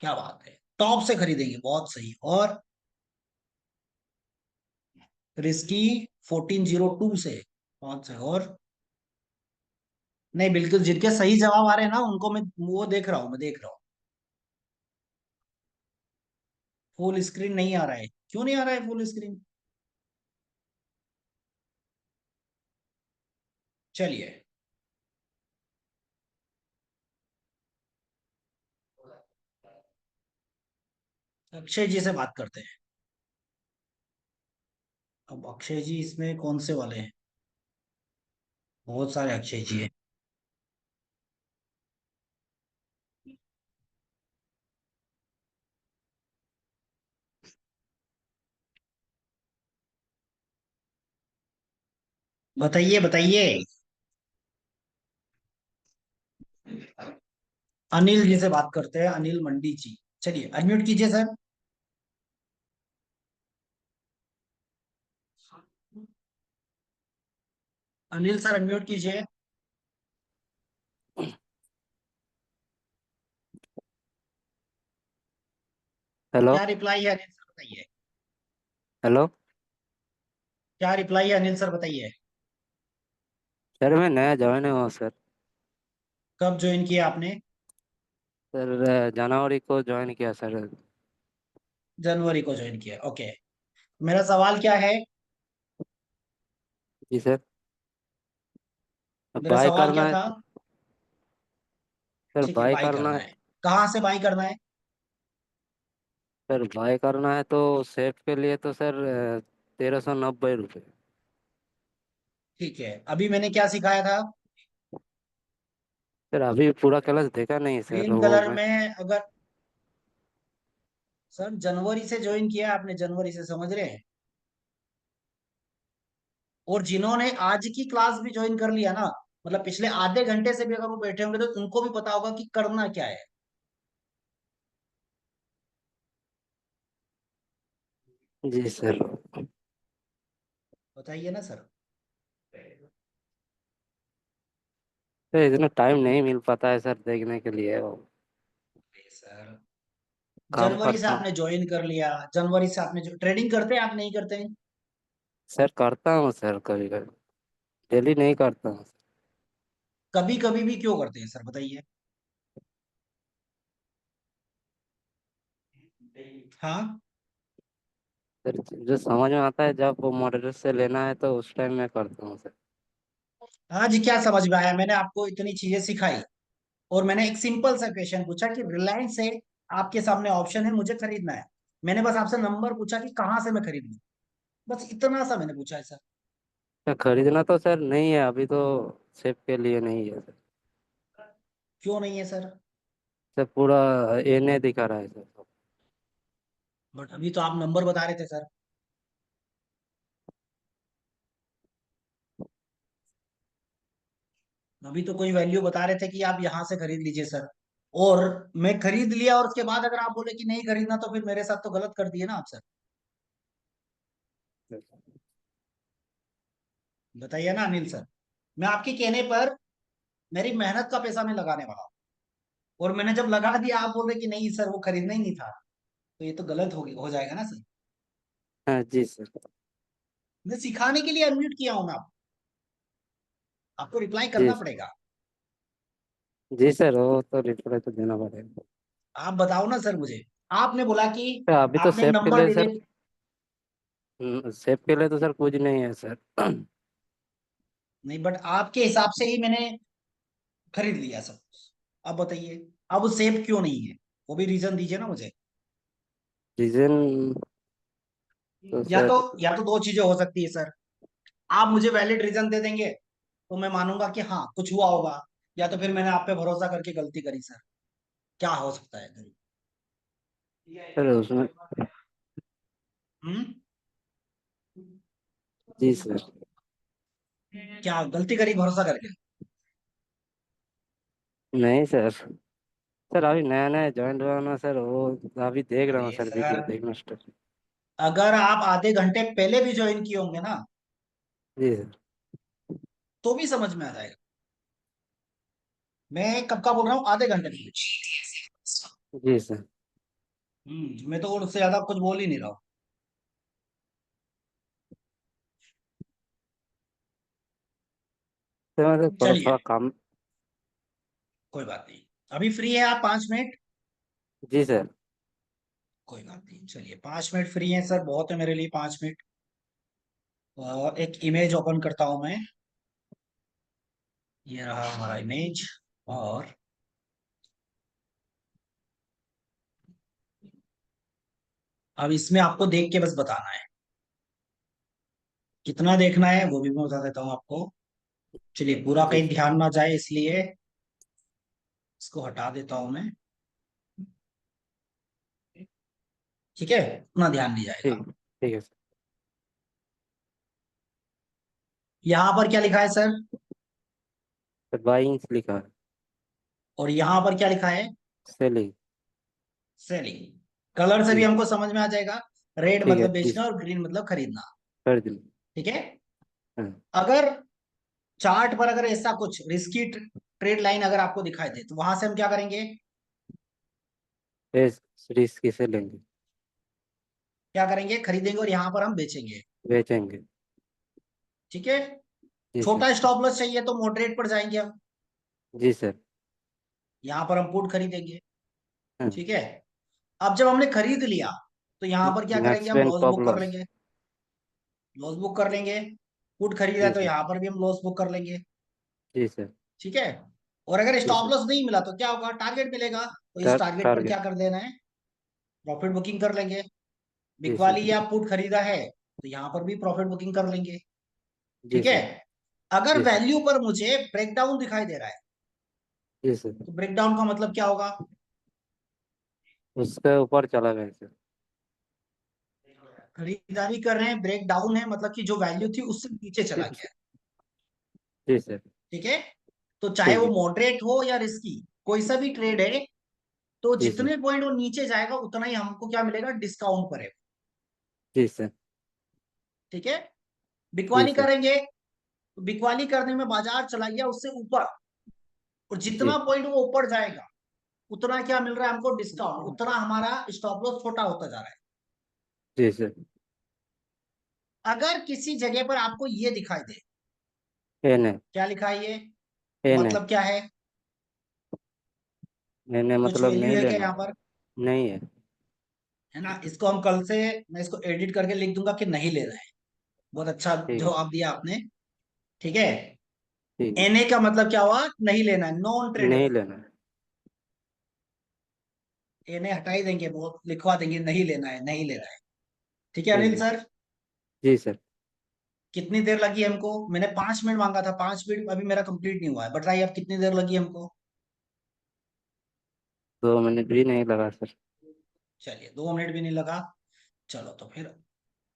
क्या बात है, टॉप से खरीदेंगे, बहुत सही। और रिस्की 1402 से, कौन से? और नहीं, बिल्कुल जिनके सही जवाब आ रहे हैं ना उनको मैं वो देख रहा हूँ, मैं देख रहा हूँ। फुल स्क्रीन नहीं आ रहा है, क्यों नहीं आ रहा है फुल स्क्रीन? चलिए, अक्षय जी से बात करते हैं। अब अक्षय जी इसमें कौन से वाले हैं? बहुत सारे अक्षय जी हैं। बताइए बताइए। अनिल जी से बात करते हैं, अनिल मंडी जी। चलिए अनम्यूट कीजिए सर। अनिल सर अनम्यूट कीजिए। हेलो। क्या रिप्लाई है अनिल सर बताइए? हेलो। क्या रिप्लाई है अनिल सर बताइए? सर मैं नया ज्वाइन हुआ सर। कब ज्वाइन किया आपने? सर जनवरी को ज्वाइन किया सर। जनवरी को ज्वाइन किया, ओके। मेरा सवाल क्या है? जी सर। अब मेरा बाय सवाल क्या करना है था? सर, ठीक है, बाय बाई करना करना है। है। कहाँ से बाई करना है? सर बाय करना है तो सेफ के लिए तो सर 1390 रुपये। ठीक है, अभी मैंने क्या सिखाया था? सर अभी पूरा क्लास देखा नहीं सर ग्रीन वो कलर मैं। में अगर, सर जनवरी से ज्वाइन किया आपने, जनवरी से, समझ रहे हैं? और जिन्होंने आज की क्लास भी ज्वाइन कर लिया ना, मतलब पिछले आधे घंटे से भी अगर वो बैठे होंगे तो उनको भी पता होगा कि करना क्या है। जी सर। बताइए ना सर। सर इतना टाइम नहीं मिल पाता है सर देखने के लिए वो। सर काम जनवरी से करता हूँ। आपने ज्वाइन कर लिया, जनवरी से आपने जो ट्रेडिंग करते हैं, आप नहीं करते हैं? सर करता हूँ सर, कभी कभी। डेली नहीं करता हूँ। कभी कभी भी क्यों करते हैं सर बताइए? हाँ। सर जो समझ में आता है जब वो मॉडरेट से लेना है तो उस टाइम मैं करता हूँ सर। आज क्या समझ में आया? मैंने आपको इतनी चीजें सिखाई और मैंने एक सिंपल सा क्वेश्चन पूछा कि रिलायंस से आपके सामने ऑप्शन है, मुझे खरीदना है। मैंने बस आपसे नंबर पूछा कि कहाँ से मैं खरीद लूं। बस इतना सा मैंने पूछा है सर। सर खरीदना तो सर नहीं है अभी तो। सेफ के लिए नहीं है सर। क्यों नहीं है सर? सर पूरा एने दिखा रहा है सर। बट अभी तो आप नंबर बता रहे थे सर। अभी तो कोई वैल्यू बता रहे थे कि आप यहाँ से खरीद लीजिए सर। और मैं खरीद लिया और उसके बाद अगर आप बोले कि नहीं खरीदना तो फिर मेरे साथ तो गलत कर दिए ना आप सर। बताइए ना अनिल सर। मैं आपके कहने पर मेरी मेहनत का पैसा मैं लगाने वाला हूँ, और मैंने जब लगा दिया आप बोल रहे कि नहीं सर वो खरीदना ही नहीं था, तो ये तो गलत हो जाएगा ना सर। हाँ जी सर। मैं सिखाने के लिए अनम्यूट किया हूं मैं आपको रिप्लाई जी करना पड़ेगा। जी सर, वो तो रिप्लाई तो देना पड़ेगा। आप बताओ ना सर मुझे। आपने बोला कि सर अभी तो आपने एक सेफ के नंबर लिए सर। डिलीट। सेफ के लिए तो सर कुछ नहीं है सर। नहीं, बट आपके हिसाब से ही मैंने खरीद लिया सब। अब बताइए, अब वो सेफ क्यों नहीं है? वो भी रीजन दीजिए ना मुझे। रीजन तो या तो सर। या तो दो चीजें हो सकती है सर। आप मुझे वैलिड रीजन दे देंगे तो मैं मानूंगा कि हाँ कुछ हुआ होगा, या तो फिर मैंने आप पे भरोसा करके गलती करी सर। क्या हो सकता है गलती? सर उसमें। हम्म। जी सर। क्या गलती करी भरोसा करके? नहीं सर। सर अभी नया नया ज्वाइन हुआ ना सर वो। अभी देख रहा हूँ अरे सर, वीडियो सर, देखना स्टार्ट। अगर आप आधे घंटे पहले भी ज्वाइन किए होंगे ना, जी सर। तो भी समझ में आ जाएगा। मैं कब का बोल रहा हूँ? आधे घंटे पहले। जी सर। मैं तो उससे ज्यादा कुछ बोल ही नहीं रहा हूँ। सर मतलब थोड़ा चलिए। थोड़ा काम। कोई बात नहीं। अभी फ्री है आप 5 मिनट? जी सर। कोई बात नहीं, चलिए 5 मिनट फ्री है सर, बहुत है मेरे लिए 5 मिनट। एक इमेज ओपन करता हूं मैं। ये रहा हमारा इमेज। और अब इसमें आपको देख के बस बताना है, कितना देखना है वो भी मैं बता देता हूँ आपको। चलिए, पूरा जी कहीं सर। ध्यान ना जाए इसलिए इसको हटा देता हूं मैं। ठीक है, उतना ध्यान नहीं जाएगा। ठीक ठीक है सर। यहाँ पर क्या लिखा है सर? सर बाइंग लिखा है। और यहाँ पर क्या लिखा है? सेलिंग। सेलिंग। कलर से भी जी हमको समझ में आ जाएगा। रेड ठीक है मतलब जी बेचना सर। और ग्रीन मतलब खरीदना। कर दिन। ठीक है। हाँ। अगर चार्ट पर अगर ऐसा कुछ रिस्की ट्रेड लाइन अगर आपको दिखाई दे तो वहां से हम क्या करेंगे? एस सीरीज किसे लेंगे? क्या करेंगे? खरीदेंगे और यहाँ पर हम बेचेंगे। बेचेंगे। ठीक है। जी सर। छोटा स्टॉप लॉस चाहिए तो मॉडरेट पर जाएंगे हम। जी सर। यहाँ पर हम पुट खरीदेंगे। हाँ। ठीक है। अब जब हमने खरीद लिया तो यहाँ पर क्या करेंगे? मैक्स हम पेन लॉस पॉप बुक कर लॉस। लेंगे। लॉस बुक कर लेंगे। पुट खरीदा है जी तो सर। यहाँ पर भी हम लॉस बुक कर लेंगे। जी सर। ठीक है। और अगर जी स्टॉप सर। लॉस नहीं मिला तो क्या होगा? टारगेट मिलेगा, तो इस टारगेट पर क्या टारगेट। कर देना है? प्रॉफिट बुकिंग कर लेंगे। जी बिक सर। वाली या पुट खरीदा है तो यहाँ पर भी प्रॉफिट बुकिंग कर लेंगे। जी ठीक है। सर। अगर जी सर। वैल्यू पर मुझे ब्रेकडाउन दिखाई दे रहा है जी सर। तो ब्रेकडाउन का मतलब क्या होगा? उसके ऊपर चला गया सर। खरीदारी कर रहे हैं, ब्रेक डाउन है मतलब कि जो वैल्यू थी उससे नीचे चला जी गया। जी सर। ठीक है। तो चाहे ठीक वो है। मॉडरेट हो या रिस्की, कोई सा भी ट्रेड है, तो जी सर। जितने पॉइंट वो नीचे जाएगा उतना ही हमको क्या मिलेगा? डिस्काउंट पर है। जी सर। ठीक है। जी बिकवाली सर। करेंगे तो बिकवाली करने में बाजार चला गया उससे ऊपर, और जितना जी पॉइंट वो ऊपर जाएगा उतना क्या मिल रहा है हमको? डिस्काउंट। उतना हमारा स्टॉप लॉस छोटा होता जा रहा है। जी सर। अगर किसी जगह पर आपको ये दिखाई दे, एन है। क्या लिखा है ये? एन है। मतलब क्या है? एन है कुछ मतलब वैल्यू नहीं है क्या लेना। यहाँ पर? नहीं है। है ना, इसको हम कल से, मैं इसको एडिट करके लिख दूंगा कि नहीं लेना है। बहुत अच्छा ठीक है। जवाब दिया आपने। ठीक है। ठीक है। एनए का मतलब क्या हुआ? नहीं लेना है, नॉन नहीं ट्रेडेबल। लेना है। एनए हटा ही देंगे, बहुत लिखवा देंगे नहीं लेना है, नहीं लेना है। ठीक है ठीक अनिल है। सर। जी सर। कितनी देर लगी हमको? मैंने 5 मिनट मांगा था, 5 मिनट अभी मेरा कंप्लीट नहीं हुआ है, बताइए अब कितनी देर लगी हमको? 2 मिनट भी नहीं लगा सर। चलिए, 2 मिनट भी नहीं लगा। चलो तो फिर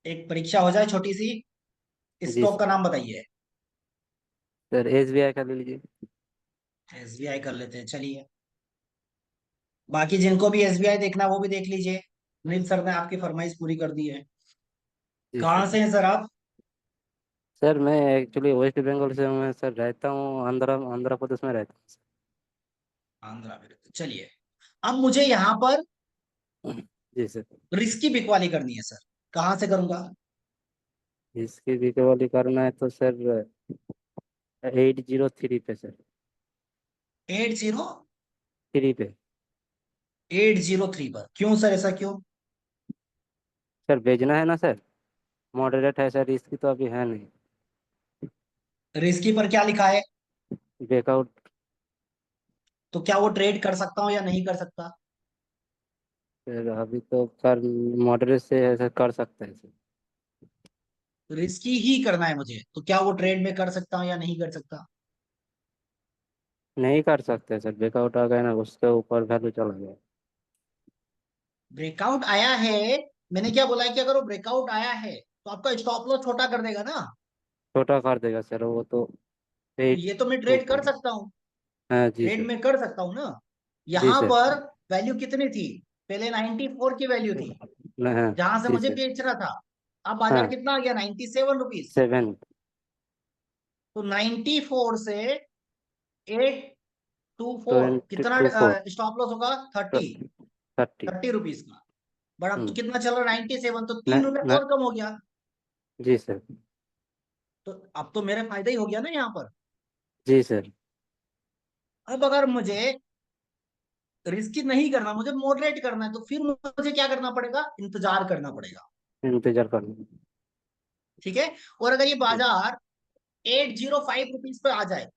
एक परीक्षा हो जाए छोटी सी। जी स्टॉक का सर। नाम बताइए। सर एसबीआई का ले लीजिए। एसबीआई कर लेते हैं, चलिए। बाकी जिनको भी एसबीआई देखना है वो भी देख लीजिए। अनिल सर ने आपकी फरमाइश पूरी कर दी है। जी कहाँ सर। से हैं सर आप? सर मैं एक्चुअली वेस्ट बंगाल से हूँ। मैं सर रहता हूँ आंध्र आंध्र प्रदेश में रहता हूँ आंध्रा में रहते हैं। चलिए, अब मुझे यहाँ पर सर। जी सर। रिस्क की बिकवाली करनी है सर। कहाँ से करूंगा? इसकी रिकवरी करना है तो सर 803 पे सर। 80। 3 पे। 803 पर क्यों सर? ऐसा क्यों? सर भेजना है ना सर। मॉडरेट है सर, इसकी तो अभी है नहीं। रिस्की पर क्या लिखा है? ब्रेकआउट। तो क्या वो ट्रेड कर सकता हूँ या नहीं कर सकता? सर अभी तो कर मॉडरेट से ऐसा कर सकते हैं सर। रिस्की ही करना है मुझे, तो क्या वो ट्रेड में कर सकता हूँ या नहीं कर सकता? नहीं कर सकते सर, ब्रेकआउट आ गया ना, उसके ऊपर वैल्यू चला गया। ब्रेकआउट आया है। मैंने क्या बोला है कि अगर वो ब्रेकआउट आया है तो आपका स्टॉप लॉस छोटा कर देगा ना। छोटा कर देगा सर वो तो। तो एट ये तो मैं टू ट्रेड कर पे। सकता हूँ। हाँ जी ट्रेड सर। में कर सकता हूँ ना। जी यहां सर। पर वैल्यू कितनी थी? पहले 94 की वैल्यू थी हाँ जहां से जी मुझे सर। बेचना था। अब बाजार हाँ। कितना आ गया? 97 रुपीज। 7। तो 94 से 824 कितना 24। स्टॉप लॉस होगा? 30। 30। 30 रुपीज का। बट अब तो हम्म। कितना चल रहा है? 97, तो न, 3 रुपए न, और कम हो गया। जी सर। तो अब तो मेरा फायदा ही हो गया ना यहाँ पर। जी सर। अब अगर मुझे रिस्की नहीं करना, मुझे मॉडरेट करना है, तो फिर मुझे क्या करना पड़ेगा, इंतजार करना पड़ेगा। इंतजार करना। ठीक है। और अगर ये ठीक। बाजार 805 रुपीज पे आ जाए,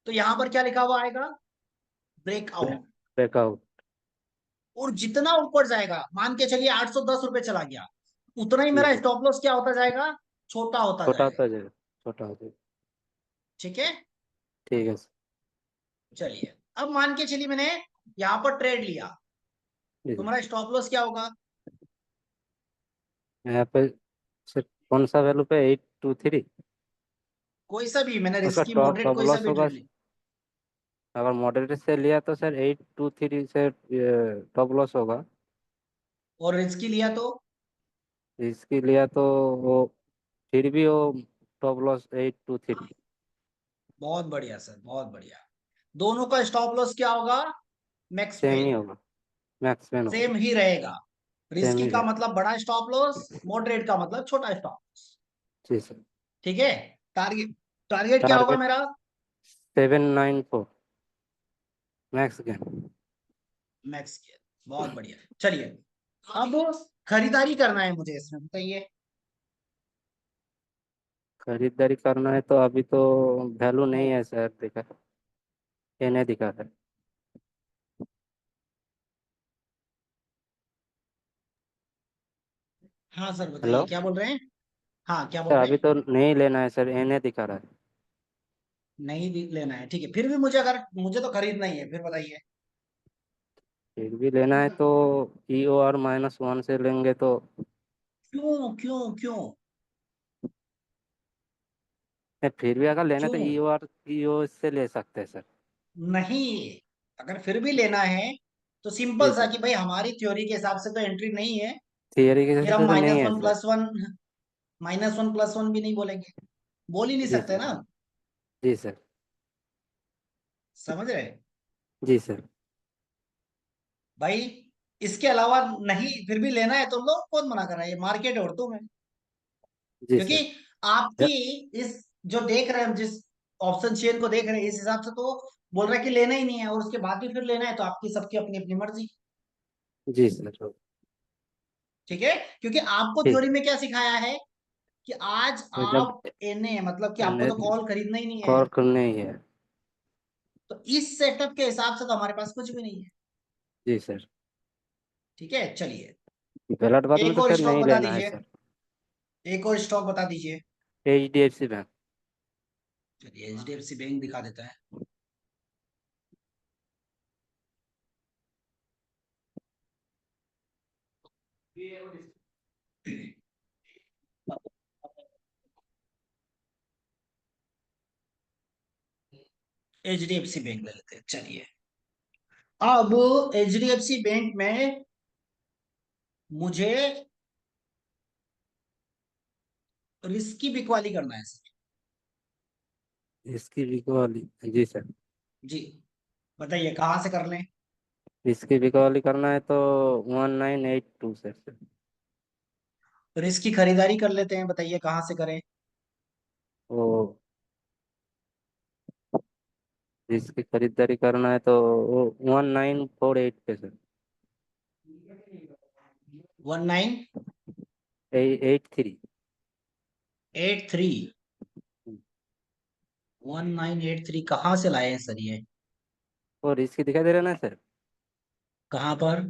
तो यहां पर क्या लिखा हुआ आएगा, ब्रेकआउट। ब्रेकआउट। और जितना ऊपर जाएगा, मान के चलिए 810 रुपये चला गया, उतना ही जी मेरा सर। स्टॉप लॉस क्या होता जाएगा, छोटा होता छोटा जाएगा। होता जाएगा। छोटा हो जाएगा। ठीक है। ठीक है सर। चलिए, अब मान के चलिए मैंने यहां पर ट्रेड लिया, जी तो सर। मेरा स्टॉप लॉस क्या होगा। यहाँ पे सर कौन सा वैल्यू पे 823? कोई सा भी, मैंने उसका रिस्की टॉप मॉडरेट टॉप कोई सा लॉस भी होगा। ट्रेड लिया। अगर मॉडरेट से लिया तो सर 823 से टॉप लॉस होगा। और रिस्की लिया तो, इसके लिया तो वो फिर भी वो टॉप लॉस 823। बहुत बढ़िया सर, बहुत बढ़िया। दोनों का स्टॉप लॉस क्या होगा, मैक्स सेम ही पेन, होगा। मैक्स मैन होगा। सेम ही रहेगा। सेम रिस्की ही का रहेगा। मतलब बड़ा स्टॉप लॉस, मॉडरेट का मतलब छोटा स्टॉप लॉस। जी सर। ठीक है। टारगेट, टारगेट क्या होगा टारगेट मेरा, 794 मैक्स गेन। मैक्स के। बहुत बढ़िया। चलिए, अब खरीदारी करना है मुझे इसमें, बताइए। खरीदारी करना है तो अभी तो वैल्यू नहीं है सर, दिखा। ये नहीं दिखा है। हाँ सर, हेलो। बताइए क्या बोल रहे हैं। हाँ, क्या सर बोल रहे अभी हैं। तो नहीं लेना है सर, ये नहीं दिखा रहा है। नहीं लेना है, ठीक है। फिर भी मुझे, अगर मुझे तो खरीदना ही है, फिर बताइए। फिर भी लेना है तो EOR-1 से लेंगे तो। क्यों क्यों क्यों फिर भी अगर लेना है तो क्यों EOR से ले सकते हैं सर। नहीं, अगर फिर भी लेना है, तो जी सिंपल सा सर। कि भाई हमारी थ्योरी के हिसाब से तो एंट्री नहीं है। थियरी के हिसाब फिर हम से तो नहीं माइनस है one sir. Plus one minus one plus one भी नहीं बोलेंगे, बोल ही नहीं जी सकते सर। ना। जी सर। समझ रहे जी सर। भाई। इसके अलावा नहीं, फिर भी लेना है तो लो, कौन मना कर रहा है, ये मार्केट है और तुम है। जी क्योंकि सर। आपकी इस, जो देख रहे हैं हम, जिस ऑप्शन चेन को देख रहे हैं, इस हिसाब से तो बोल रहा है कि लेना ही नहीं है, और उसके बाद भी फिर लेना है, तो आपकी सबकी अपनी अपनी मर्जी। जी सर। ठीक है। क्योंकि आपको ठीक। थ्योरी में क्या सिखाया है, कि आज तो जब आप एने, मतलब कि आपको तो कॉल खरीदना ही नहीं है। कॉल करना ही है। तो इस सेटअप के हिसाब से तो हमारे पास कुछ भी नहीं है। जी सर। ठीक है, चलिए। गलत बात में एक तो और सर स्टॉक नहीं बता लेना है दीजिए, सर। एक और स्टॉक बता दीजिए। HDFC bank. चलिए, HDFC बैंक दिखा देता है। HDFC बैंक ले लेते हैं, चलिए। अब HDFC बैंक में मुझे रिस्की बिकवाली करना है सर। इसकी बिकवाली। जी सर। जी, बताइए कहाँ से कर लें। इसकी बिकवाली करना है तो 1982 सर। रिस्की खरीदारी कर लेते हैं, बताइए कहाँ से करें। ओ। इसकी खरीदारी करना है तो वो 1948 पे सर। 83। 1983। 1983 कहाँ से लाए हैं सर ये। और इसकी दिखाई दे रहा है ना सर। कहाँ पर,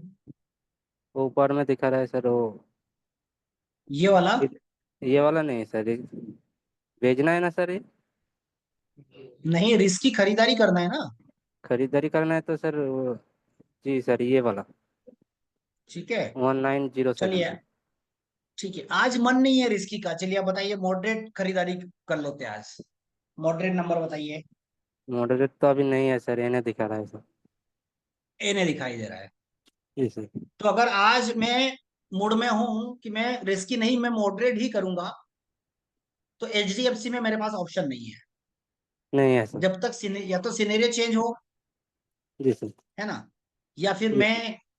वो ऊपर में दिखा रहा है सर वो। ये वाला। ये वाला नहीं है सर, भेजना है ना सर ये। नहीं, रिस्की खरीदारी करना है ना। खरीदारी करना है तो सर जी सर ये वाला ठीक है। 1907 चलिए, पे। ठीक है, आज मन नहीं है रिस्की का, चलिए आप बताइए, मॉडरेट खरीदारी कर लेते हैं आज। मॉडरेट नंबर बताइए। मॉडरेट तो अभी नहीं है सर, ये नहीं दिखा रहा है सर। ए ने दिखाई दे रहा है। जी सर। तो अगर आज मैं मूड में हूं कि मैं रिस्की नहीं, मैं मॉडरेट ही करूंगा, तो HDFC में मेरे पास ऑप्शन नहीं है। नहीं है सर। जब तक या तो सिनेरियो चेंज हो, जी सर। है ना, या फिर जी सर।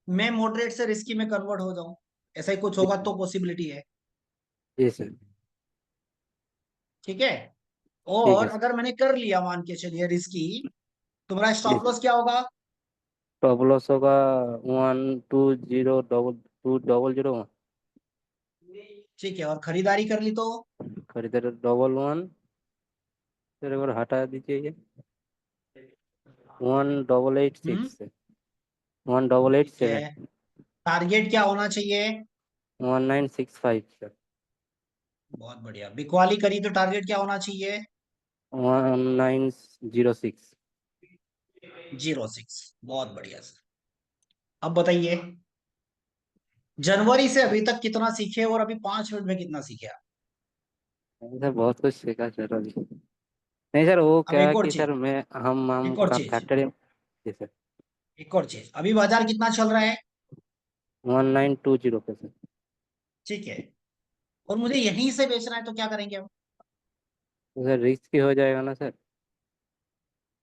मैं मॉडरेट से रिस्की में कन्वर्ट हो जाऊं, ऐसा ही कुछ जी होगा सर। तो पॉसिबिलिटी है। जी सर। ठीक है। ठीक और है सर। अगर मैंने कर लिया, मान के चलिए रिस्की, तुम्हारा जी स्टॉप सर। लॉस क्या होगा? टॉप लॉस होगा 1 2 0 ठीक है, और खरीदारी कर ली तो? खरीदारी 1 1 1। सर एक बार हटा दीजिए ये। 1 8 8 हम्म। 6 1 8 8 ठीक 7। है, टारगेट क्या होना चाहिए? 1965 सर। बहुत बढ़िया। बिकवाली करी तो टारगेट क्या होना चाहिए? 1906। 06। बहुत बढ़िया सर। अब बताइए, जनवरी से अभी तक कितना सीखे और अभी 5 मिनट में कितना सीखे आप? सर बहुत कुछ सीखा सर अभी। नहीं सर, वो अब क्या एक है और कि चीज, सर मैं हम एक और का चीज, फैक्ट्री। जी सर। एक और चीज, अभी बाजार कितना चल रहा है? 1920 पे सर। ठीक है, और मुझे यहीं से बेचना है तो क्या करेंगे हम? तो सर रिस्क ही हो जाएगा ना सर।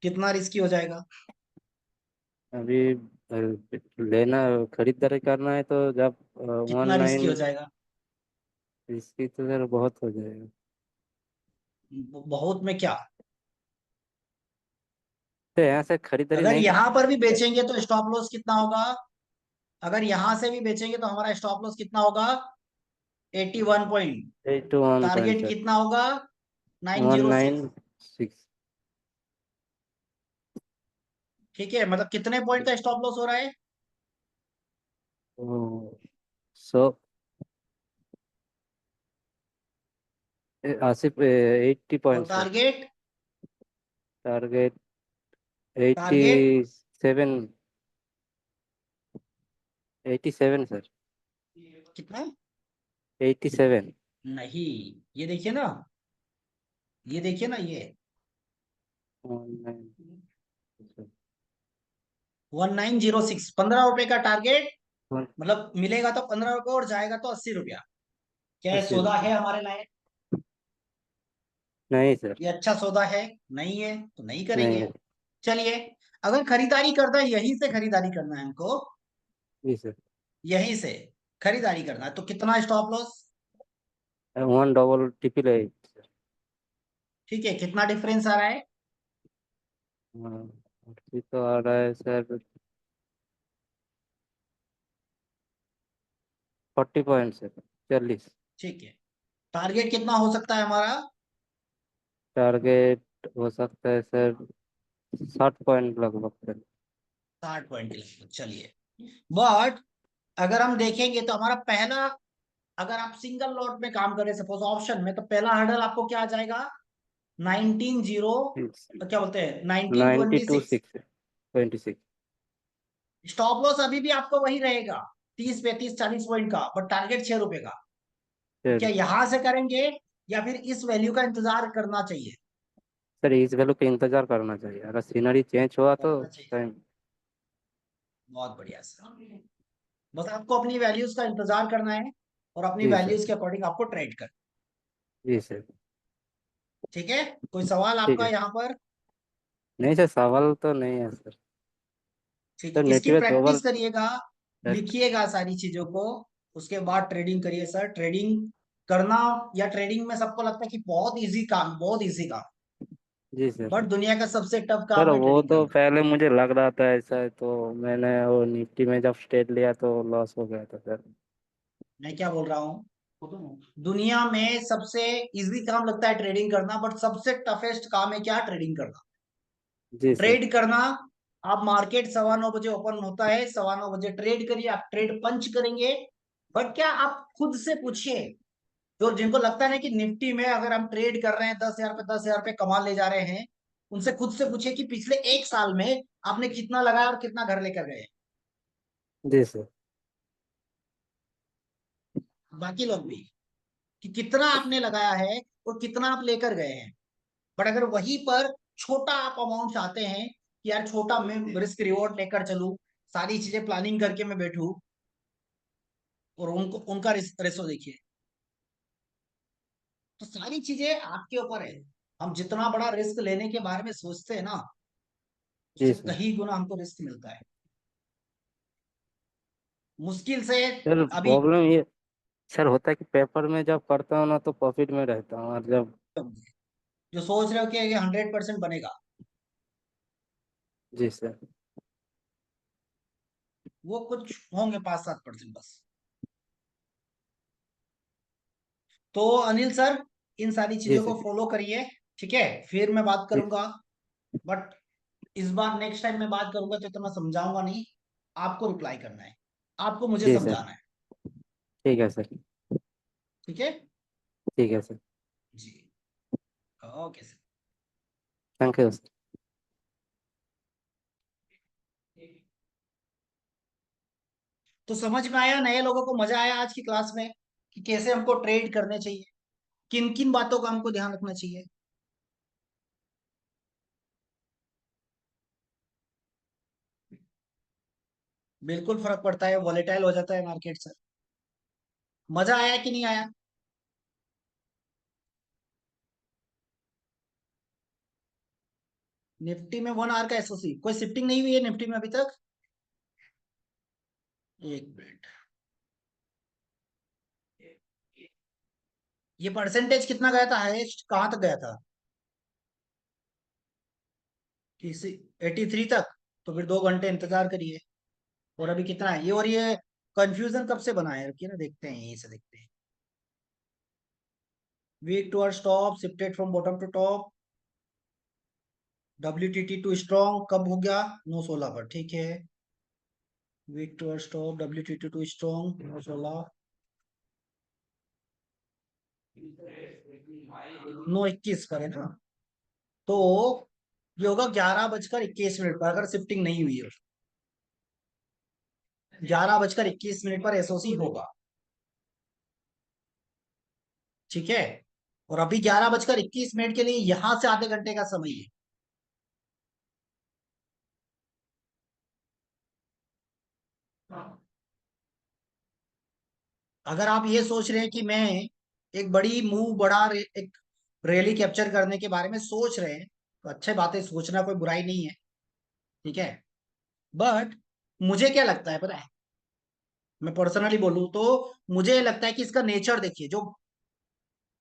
कितना रिस्की हो जाएगा? अभी लेना खरीदारी करना है तो जब वन कितना रिस्की हो नाइन जाएगा? इसकी तो सर बहुत हो जाएगा। बहुत में क्या? तो यहाँ से खरीदारी अगर नहीं कर यहां पर भी सकते। बेचेंगे तो स्टॉप लॉस कितना होगा? अगर यहां से भी बेचेंगे तो हमारा स्टॉप लॉस कितना होगा? 81 point. 8 to 1 point target sir. कितना होगा? Nine one zero nine six six ठीक है, मतलब कितने पॉइंट का स्टॉप लॉस हो रहा है? सो आसिफ 80 पॉइंट और sir. Target? Target eighty target 7। 87 sir. कितना? 87। नहीं, ये देखिए ना, ये देखिए ना, ये 19 सर। 1906, 15 रुपए का टारगेट। मतलब मिलेगा तो 15 रुपए और जाएगा तो 80 रुपया। क्या ये 80 सौदा रुपये है हमारे लायक? नहीं सर। ये अच्छा सौदा है? नहीं है तो नहीं नहीं करेंगे। है। चलिए, अगर खरीदारी करना है, यहीं से खरीदारी करना है हमको, जी सर। यहीं से खरीदारी करना है तो कितना स्टॉप लॉस? 1 8 8 ठीक है, कितना डिफरेंस आ रहा है? हाँ। अभी तो आ रहा है सर 40 पॉइंट सर। 40। ठीक है, टारगेट कितना हो सकता है हमारा? टारगेट हो सकता है सर 60 पॉइंट लगभग सर। 60 पॉइंट के लगभग। चलिए, बट अगर हम देखेंगे तो हमारा पहला, अगर आप सिंगल लॉट में काम करें सपोज ऑप्शन में, तो पहला हर्डल आपको क्या आ जाएगा? 19 जीरो, क्या बोलते हैं, nineteen ninety twenty two six six 26। Stop loss अभी भी आपको वही रहेगा, 30 35 40 पॉइंट का, बट टारगेट 6 रुपए का। तो क्या सर यहां से करेंगे या फिर इस वैल्यू का इंतजार करना चाहिए? सर इस वैल्यू पे इंतजार करना चाहिए, अगर सीनरी चेंज हुआ तो करना चाहिए। टाइम। बहुत बढ़िया सर। बस आपको अपनी वैल्यूज का इंतजार करना है और अपनी जी सर। वैल्यूज के अकॉर्डिंग आपको ट्रेड करना। जी सर। ठीक है, कोई सवाल ठीक आपका है। यहाँ पर? नहीं सर सवाल तो नहीं है सर। ठीक है, सर इसकी निफ्टी में दो प्रैक्टिस बार करिएगा, टेस्ट। लिखिएगा सारी चीजों को, उसके बाद ट्रेडिंग करिए सर। ट्रेडिंग करना, या ट्रेडिंग में सबको लगता है कि बहुत इजी काम, बहुत इजी काम, जी सर। बट दुनिया का सबसे टफ सर काम है वो ट्रेडिंग तो करना। पहले मुझे लग रहा था ऐसा है, तो मैंने वो निफ्टी में जब स्टेट लिया तो लॉस हो गया था सर। मैं क्या बोल रहा हूँ, दुनिया में सबसे इजी काम लगता है ट्रेडिंग करना, बट सबसे टफेस्ट काम है क्या? ट्रेडिंग करना। जी सर। ट्रेड करना, आप मार्केट 9:15 बजे ओपन होता है, 9:15 बजे ट्रेड करिए, आप ट्रेड पंच करेंगे। बट क्या आप खुद से पूछिए, जो जिनको लगता है ना कि निफ्टी में अगर हम ट्रेड कर रहे हैं 10,000 पे 10,000 पे कमा ले जा रहे हैं, उनसे खुद से पूछिए कि पिछले 1 साल में आपने कितना लगाया और कितना घर लेकर गए। जी सर। बाकी लोग भी, कि कितना आपने लगाया है और कितना आप लेकर गए हैं। बट अगर वहीं पर छोटा आप अमाउंट चाहते हैं कि यार छोटा मैं रिस्क रिवॉर्ड लेकर चलूं, सारी चीजें प्लानिंग करके मैं बैठूं, और उनको उनका रेसो देखिए, तो सारी चीजें आपके ऊपर है। हम जितना बड़ा रिस्क लेने के बारे में सोचते हैं ना, जी उससे सर। कहीं गुना हमको रिस्क मिलता है, मुश्किल से। सर अभी प्रॉब्लम ये सर होता है कि पेपर में जब करता हूँ ना तो प्रॉफिट में रहता हूँ, और जब जो सोच रहे हो कि 100% बनेगा, जी सर। वो कुछ होंगे 5-7% बस। तो अनिल सर, इन सारी जी चीजों को सर। फॉलो करिए। ठीक है, फिर मैं बात जी करूंगा। बट इस बार नेक्स्ट टाइम मैं बात करूंगा तो इतना समझाऊंगा नहीं। आपको रिप्लाई करना है, आपको मुझे जी सर। समझाना है। ठीक है सर। ठीक है ठीक है सर। जी। Okay sir. Thank you sir. तो समझ में आया, नए लोगों को मजा आया आज की क्लास में कि कैसे हमको ट्रेड करने चाहिए, किन किन बातों का हमको ध्यान रखना चाहिए। बिल्कुल फर्क पड़ता है, वॉलेटाइल हो जाता है मार्केट सर। मजा आया कि नहीं आया? निफ्टी में 1 आवर का एसओसी, कोई शिफ्टिंग नहीं हुई है निफ्टी में अभी तक? एक मिनट, ये परसेंटेज कितना गया था, हाईएस्ट कहां तक गया था? किसी 83 तक? तो फिर 2 घंटे इंतजार करिए। और अभी कितना है ये, और ये कंफ्यूजन कब से बना है, रुकिए ना देखते हैं, यही से देखते हैं। Weak towards top, shifted from bottom to top. WTT to strong कब हो गया? 9:16 पर, ठीक है। Weak towards top, WTT to strong 9:16, 9:21 पर है ना? तो ये होगा 11:21 पर, अगर शिफ्टिंग नहीं हुई है। 11:21 पर एसओसी होगा। ठीक है, और अभी 11:21 के लिए यहां से आधे घंटे का समय है। अगर आप ये सोच रहे हैं कि मैं एक बड़ी मूव, एक रैली कैप्चर करने के बारे में सोच रहे हैं, तो अच्छी बात है, सोचना कोई बुराई नहीं है। ठीक है, बट मुझे क्या लगता है पता है, मैं पर्सनली बोलूं तो मुझे लगता है कि इसका नेचर देखिए, जो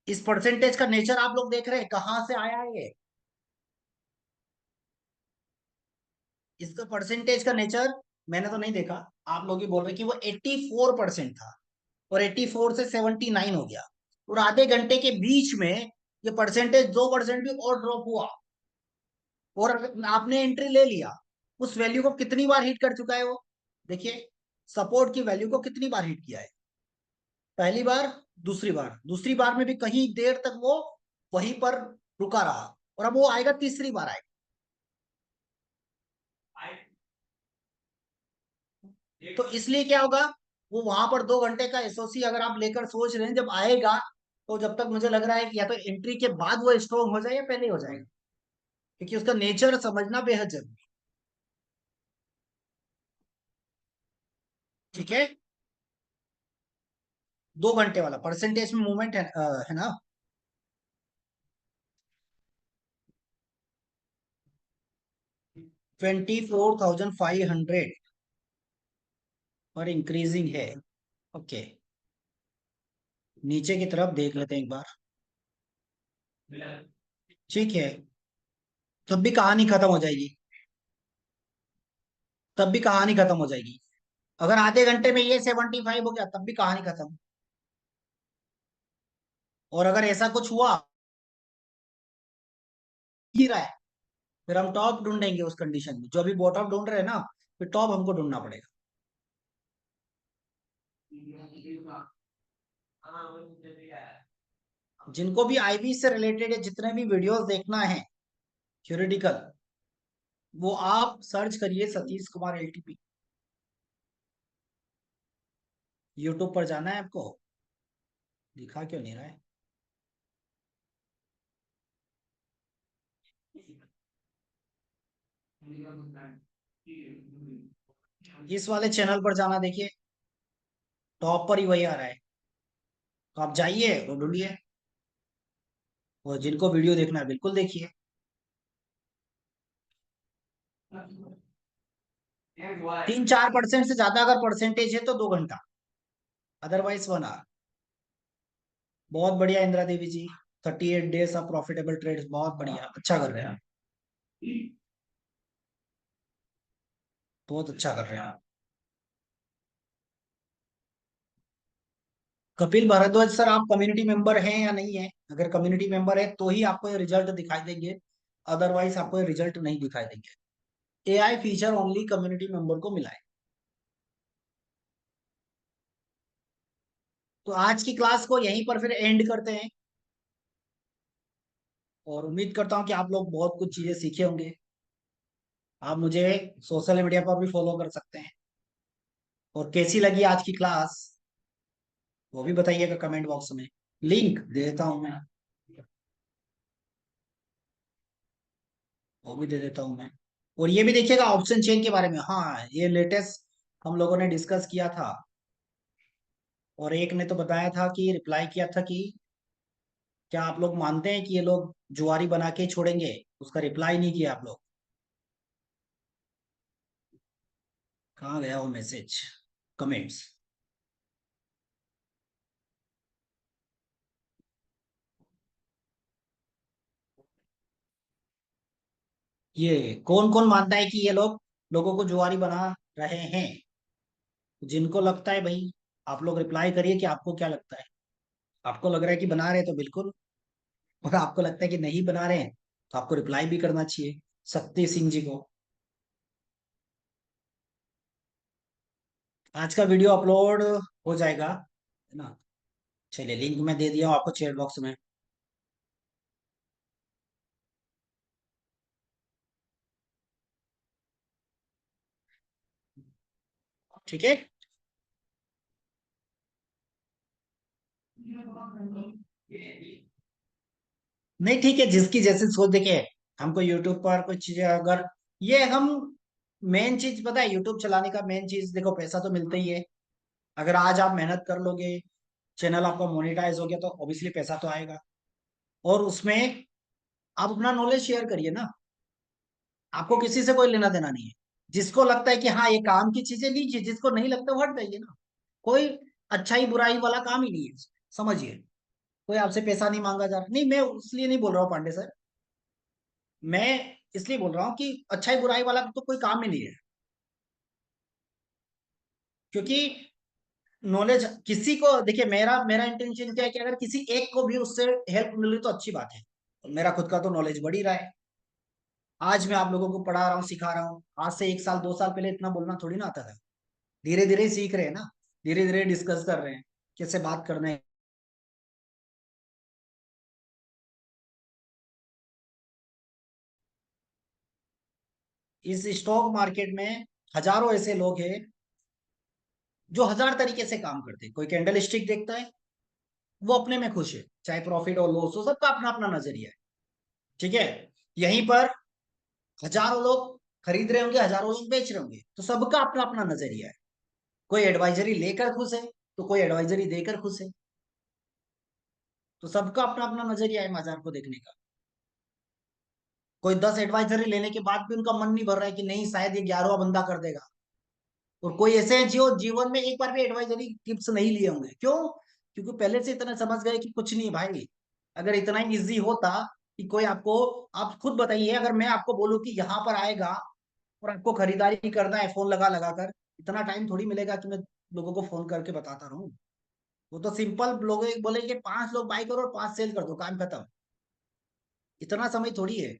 इस परसेंटेज का नेचर आप लोग देख रहे हैं कहां से आया है ये। इसका परसेंटेज का नेचर मैंने तो नहीं देखा, आप लोग ही बोल रहे कि वो 84% था, और 84 से 79 हो गया, और आधे घंटे के बीच में ये परसेंटेज 2% भी और ड्रॉप हुआ। और अगर आपने एंट्री ले लिया, उस वैल्यू को कितनी बार हिट कर चुका है वो, देखिए, सपोर्ट की वैल्यू को कितनी बार हिट किया है। पहली बार, दूसरी बार में भी कहीं देर तक वो वहीं पर रुका रहा, और अब वो आएगा, तीसरी बार आएगा। तो इसलिए क्या होगा, वो वहां पर 2 घंटे का एसओसी अगर आप लेकर सोच रहे हैं, जब आएगा, तो जब तक मुझे लग रहा है कि या तो एंट्री के बाद वो स्ट्रॉन्ग हो जाए या पहले हो जाएगा, क्योंकि उसका नेचर समझना बेहद जरूरी। ठीक है, 2 घंटे वाला परसेंटेज में मूवमेंट है ना? 24,500 और इंक्रीजिंग है। ओके, नीचे की तरफ देख लेते हैं एक बार। ठीक है, तब भी कहानी खत्म हो जाएगी, तब भी कहानी खत्म हो जाएगी। अगर आधे घंटे में ये 75 हो गया, तब भी कहानी खत्म। और अगर ऐसा कुछ हुआ, ही रहा है, फिर हम टॉप ढूंढेंगे उस कंडीशन में, जो अभी बॉटम ढूंढ रहे हैं ना, फिर टॉप हमको ढूंढना पड़ेगा। जिनको भी आईबी से रिलेटेड या जितने भी वीडियोस देखना है थ्योरेटिकल, वो आप सर्च करिए सतीश कुमार एलटीपी। यूट्यूब पर जाना है आपको, दिखा क्यों नहीं रहा है? इस वाले चैनल पर जाना, देखिए टॉप पर ही वही आ रहा है, तो आप जाइए वो ढूंढिए, और जिनको वीडियो देखना है बिल्कुल देखिए। 3-4% से ज्यादा अगर परसेंटेज है तो 2 घंटा, अदरवाइज 1 आवर। बहुत बढ़िया इंदिरा देवी जी, 38 डेज ऑफ प्रॉफिटेबल ट्रेड्स, बहुत बढ़िया, अच्छा कर रहे हैं। बहुत अच्छा कर रहे हैं आप। कपिल भारद्वाज सर, आप कम्युनिटी मेंबर हैं या नहीं है? अगर कम्युनिटी मेंबर है तो ही आपको ये रिजल्ट दिखाई देंगे, अदरवाइज आपको ये रिजल्ट नहीं दिखाई देंगे। AI feature only community member को मिला है। तो आज की क्लास को यहीं पर फिर एंड करते हैं, और उम्मीद करता हूँ कि आप लोग बहुत कुछ चीजें सीखे होंगे। आप मुझे सोशल मीडिया पर भी फॉलो कर सकते हैं। और कैसी लगी आज की क्लास, वो भी बताइएगा कमेंट बॉक्स में। लिंक दे देता हूँ मैं, वो भी दे देता हूँ मैं। और ये भी देखिएगा ऑप्शन चेन के बारे में, हाँ ये लेटेस्ट हम लोगों ने डिस्कस किया था। और एक ने तो बताया था कि रिप्लाई किया था कि क्या आप लोग मानते हैं कि ये लोग जुआरी बना के छोड़ेंगे? उसका रिप्लाई नहीं किया आप लोग। कहाँ गया वो मैसेज, कमेंट्स? ये कौन कौन मानता है कि ये लोग लोगों को जुआरी बना रहे हैं? जिनको लगता है भाई, आप लोग रिप्लाई करिए कि आपको क्या लगता है। आपको लग रहा है कि बना रहे हैं तो बिल्कुल, और आपको लगता है कि नहीं बना रहे हैं तो आपको रिप्लाई भी करना चाहिए शक्ति सिंह जी को। आज का वीडियो अपलोड हो जाएगा, है ना? चलिए, लिंक मैं दे दिया हूँ आपको चैट बॉक्स में। ठीक है। नहीं ठीक है, जिसकी जैसी सोच देखे। हमको यूट्यूब पर कुछ चीजें अगर, ये हम, मेन चीज पता है यूट्यूब चलाने का मेन चीज देखो, पैसा तो मिलता ही है। अगर आज आप मेहनत कर लोगे, चैनल आपका मोनेटाइज हो गया, तो ऑब्वियसली पैसा तो आएगा। और उसमें आप अपना नॉलेज शेयर करिए ना। आपको किसी से कोई लेना देना नहीं है। जिसको लगता है कि हाँ ये काम की चीजें लीजिए, जिसको नहीं लगता वो हट जाइए ना। कोई अच्छाई बुराई वाला काम ही नहीं है, समझिए। कोई आपसे पैसा नहीं मांगा जा रहा, नहीं मैं इसलिए नहीं बोल रहा हूँ पांडे सर। मैं इसलिए बोल रहा हूँ कि अच्छाई बुराई वाला तो कोई काम ही नहीं है। क्योंकि नॉलेज किसी को, देखिए मेरा मेरा इंटेंशन क्या है कि अगर किसी एक को भी उससे हेल्प मिली तो अच्छी बात है। तो मेरा खुद का तो नॉलेज बढ़ ही रहा है। आज मैं आप लोगों को पढ़ा रहा हूँ, सिखा रहा हूँ। आज से 1 साल 2 साल पहले इतना बोलना थोड़ी ना आता था। धीरे धीरे सीख रहे हैं ना, धीरे धीरे डिस्कस कर रहे हैं कैसे बात करना है। इस स्टॉक मार्केट में हजारों ऐसे लोग हैं जो हजार तरीके से काम करते हैं। कोई कैंडल स्टिक देखता है, वो अपने में खुश है, चाहे प्रॉफिट और लॉस हो, सबका अपना अपना नजरिया है। ठीक है। यहीं पर हजारों लोग खरीद रहे होंगे, हजारों लोग बेच रहे होंगे, तो सबका अपना अपना नजरिया है। कोई एडवाइजरी लेकर खुश है, तो कोई एडवाइजरी देकर खुश है। तो सबका अपना अपना नजरिया है बाजार को देखने का। कोई 10 एडवाइजरी लेने के बाद भी उनका मन नहीं भर रहा है कि नहीं शायद ये 11वां बंदा कर देगा। और कोई ऐसे हैं जो जीवन में एक बार भी एडवाइजरी टिप्स नहीं लिए होंगे, क्यों? क्योंकि पहले से इतना समझ गए कि कुछ नहीं भाई। अगर इतना ही इजी होता कि कोई आपको, आप खुद बताइए, अगर मैं आपको बोलूं कि यहाँ पर आएगा और आपको खरीदारी करना है फोन लगा लगा कर, इतना टाइम थोड़ी मिलेगा कि मैं लोगों को फोन करके बताता रहूं। वो तो सिंपल लोग बोले कि 5 लोग बाई करो और 5 सेल कर दो, काम खत्म। इतना समय थोड़ी है।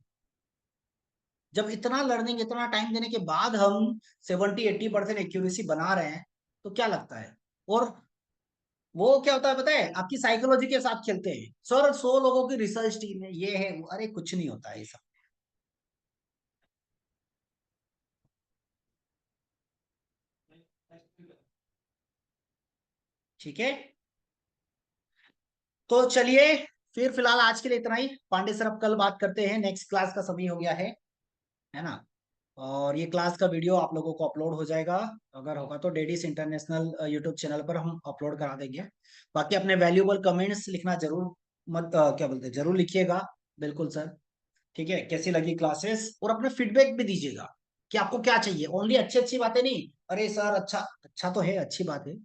जब इतना लर्निंग, इतना टाइम देने के बाद हम 70-80% एक्यूरेसी बना रहे हैं, तो क्या लगता है? और वो क्या होता है पता है, आपकी साइकोलॉजी के साथ खेलते हैं। सर 100 लोगों की रिसर्च टीम है, ये है अरे कुछ नहीं होता है ये सब। ठीक है। तो चलिए, फिर फिलहाल आज के लिए इतना ही। पांडे सर अब कल बात करते हैं, नेक्स्ट क्लास का समय हो गया है ना? और ये क्लास का वीडियो आप लोगों को अपलोड हो जाएगा, अगर होगा तो डेडीज इंटरनेशनल यूट्यूब चैनल पर हम अपलोड करा देंगे। बाकी अपने वैल्यूएबल कमेंट्स लिखना जरूर, मत क्या बोलते हैं, जरूर लिखिएगा। बिल्कुल सर। ठीक है, कैसी लगी क्लासेस, और अपने फीडबैक भी दीजिएगा कि आपको क्या चाहिए। ओनली अच्छी अच्छी बातें नहीं, अरे सर अच्छा, अच्छा तो है, अच्छी बात है,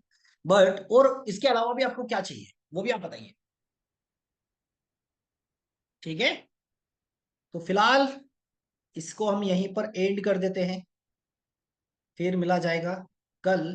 बट और इसके अलावा भी आपको क्या चाहिए, वो भी आप बताइए। ठीक है। तो फिलहाल इसको हम यहीं पर एंड कर देते हैं। फिर मिला जाएगा कल।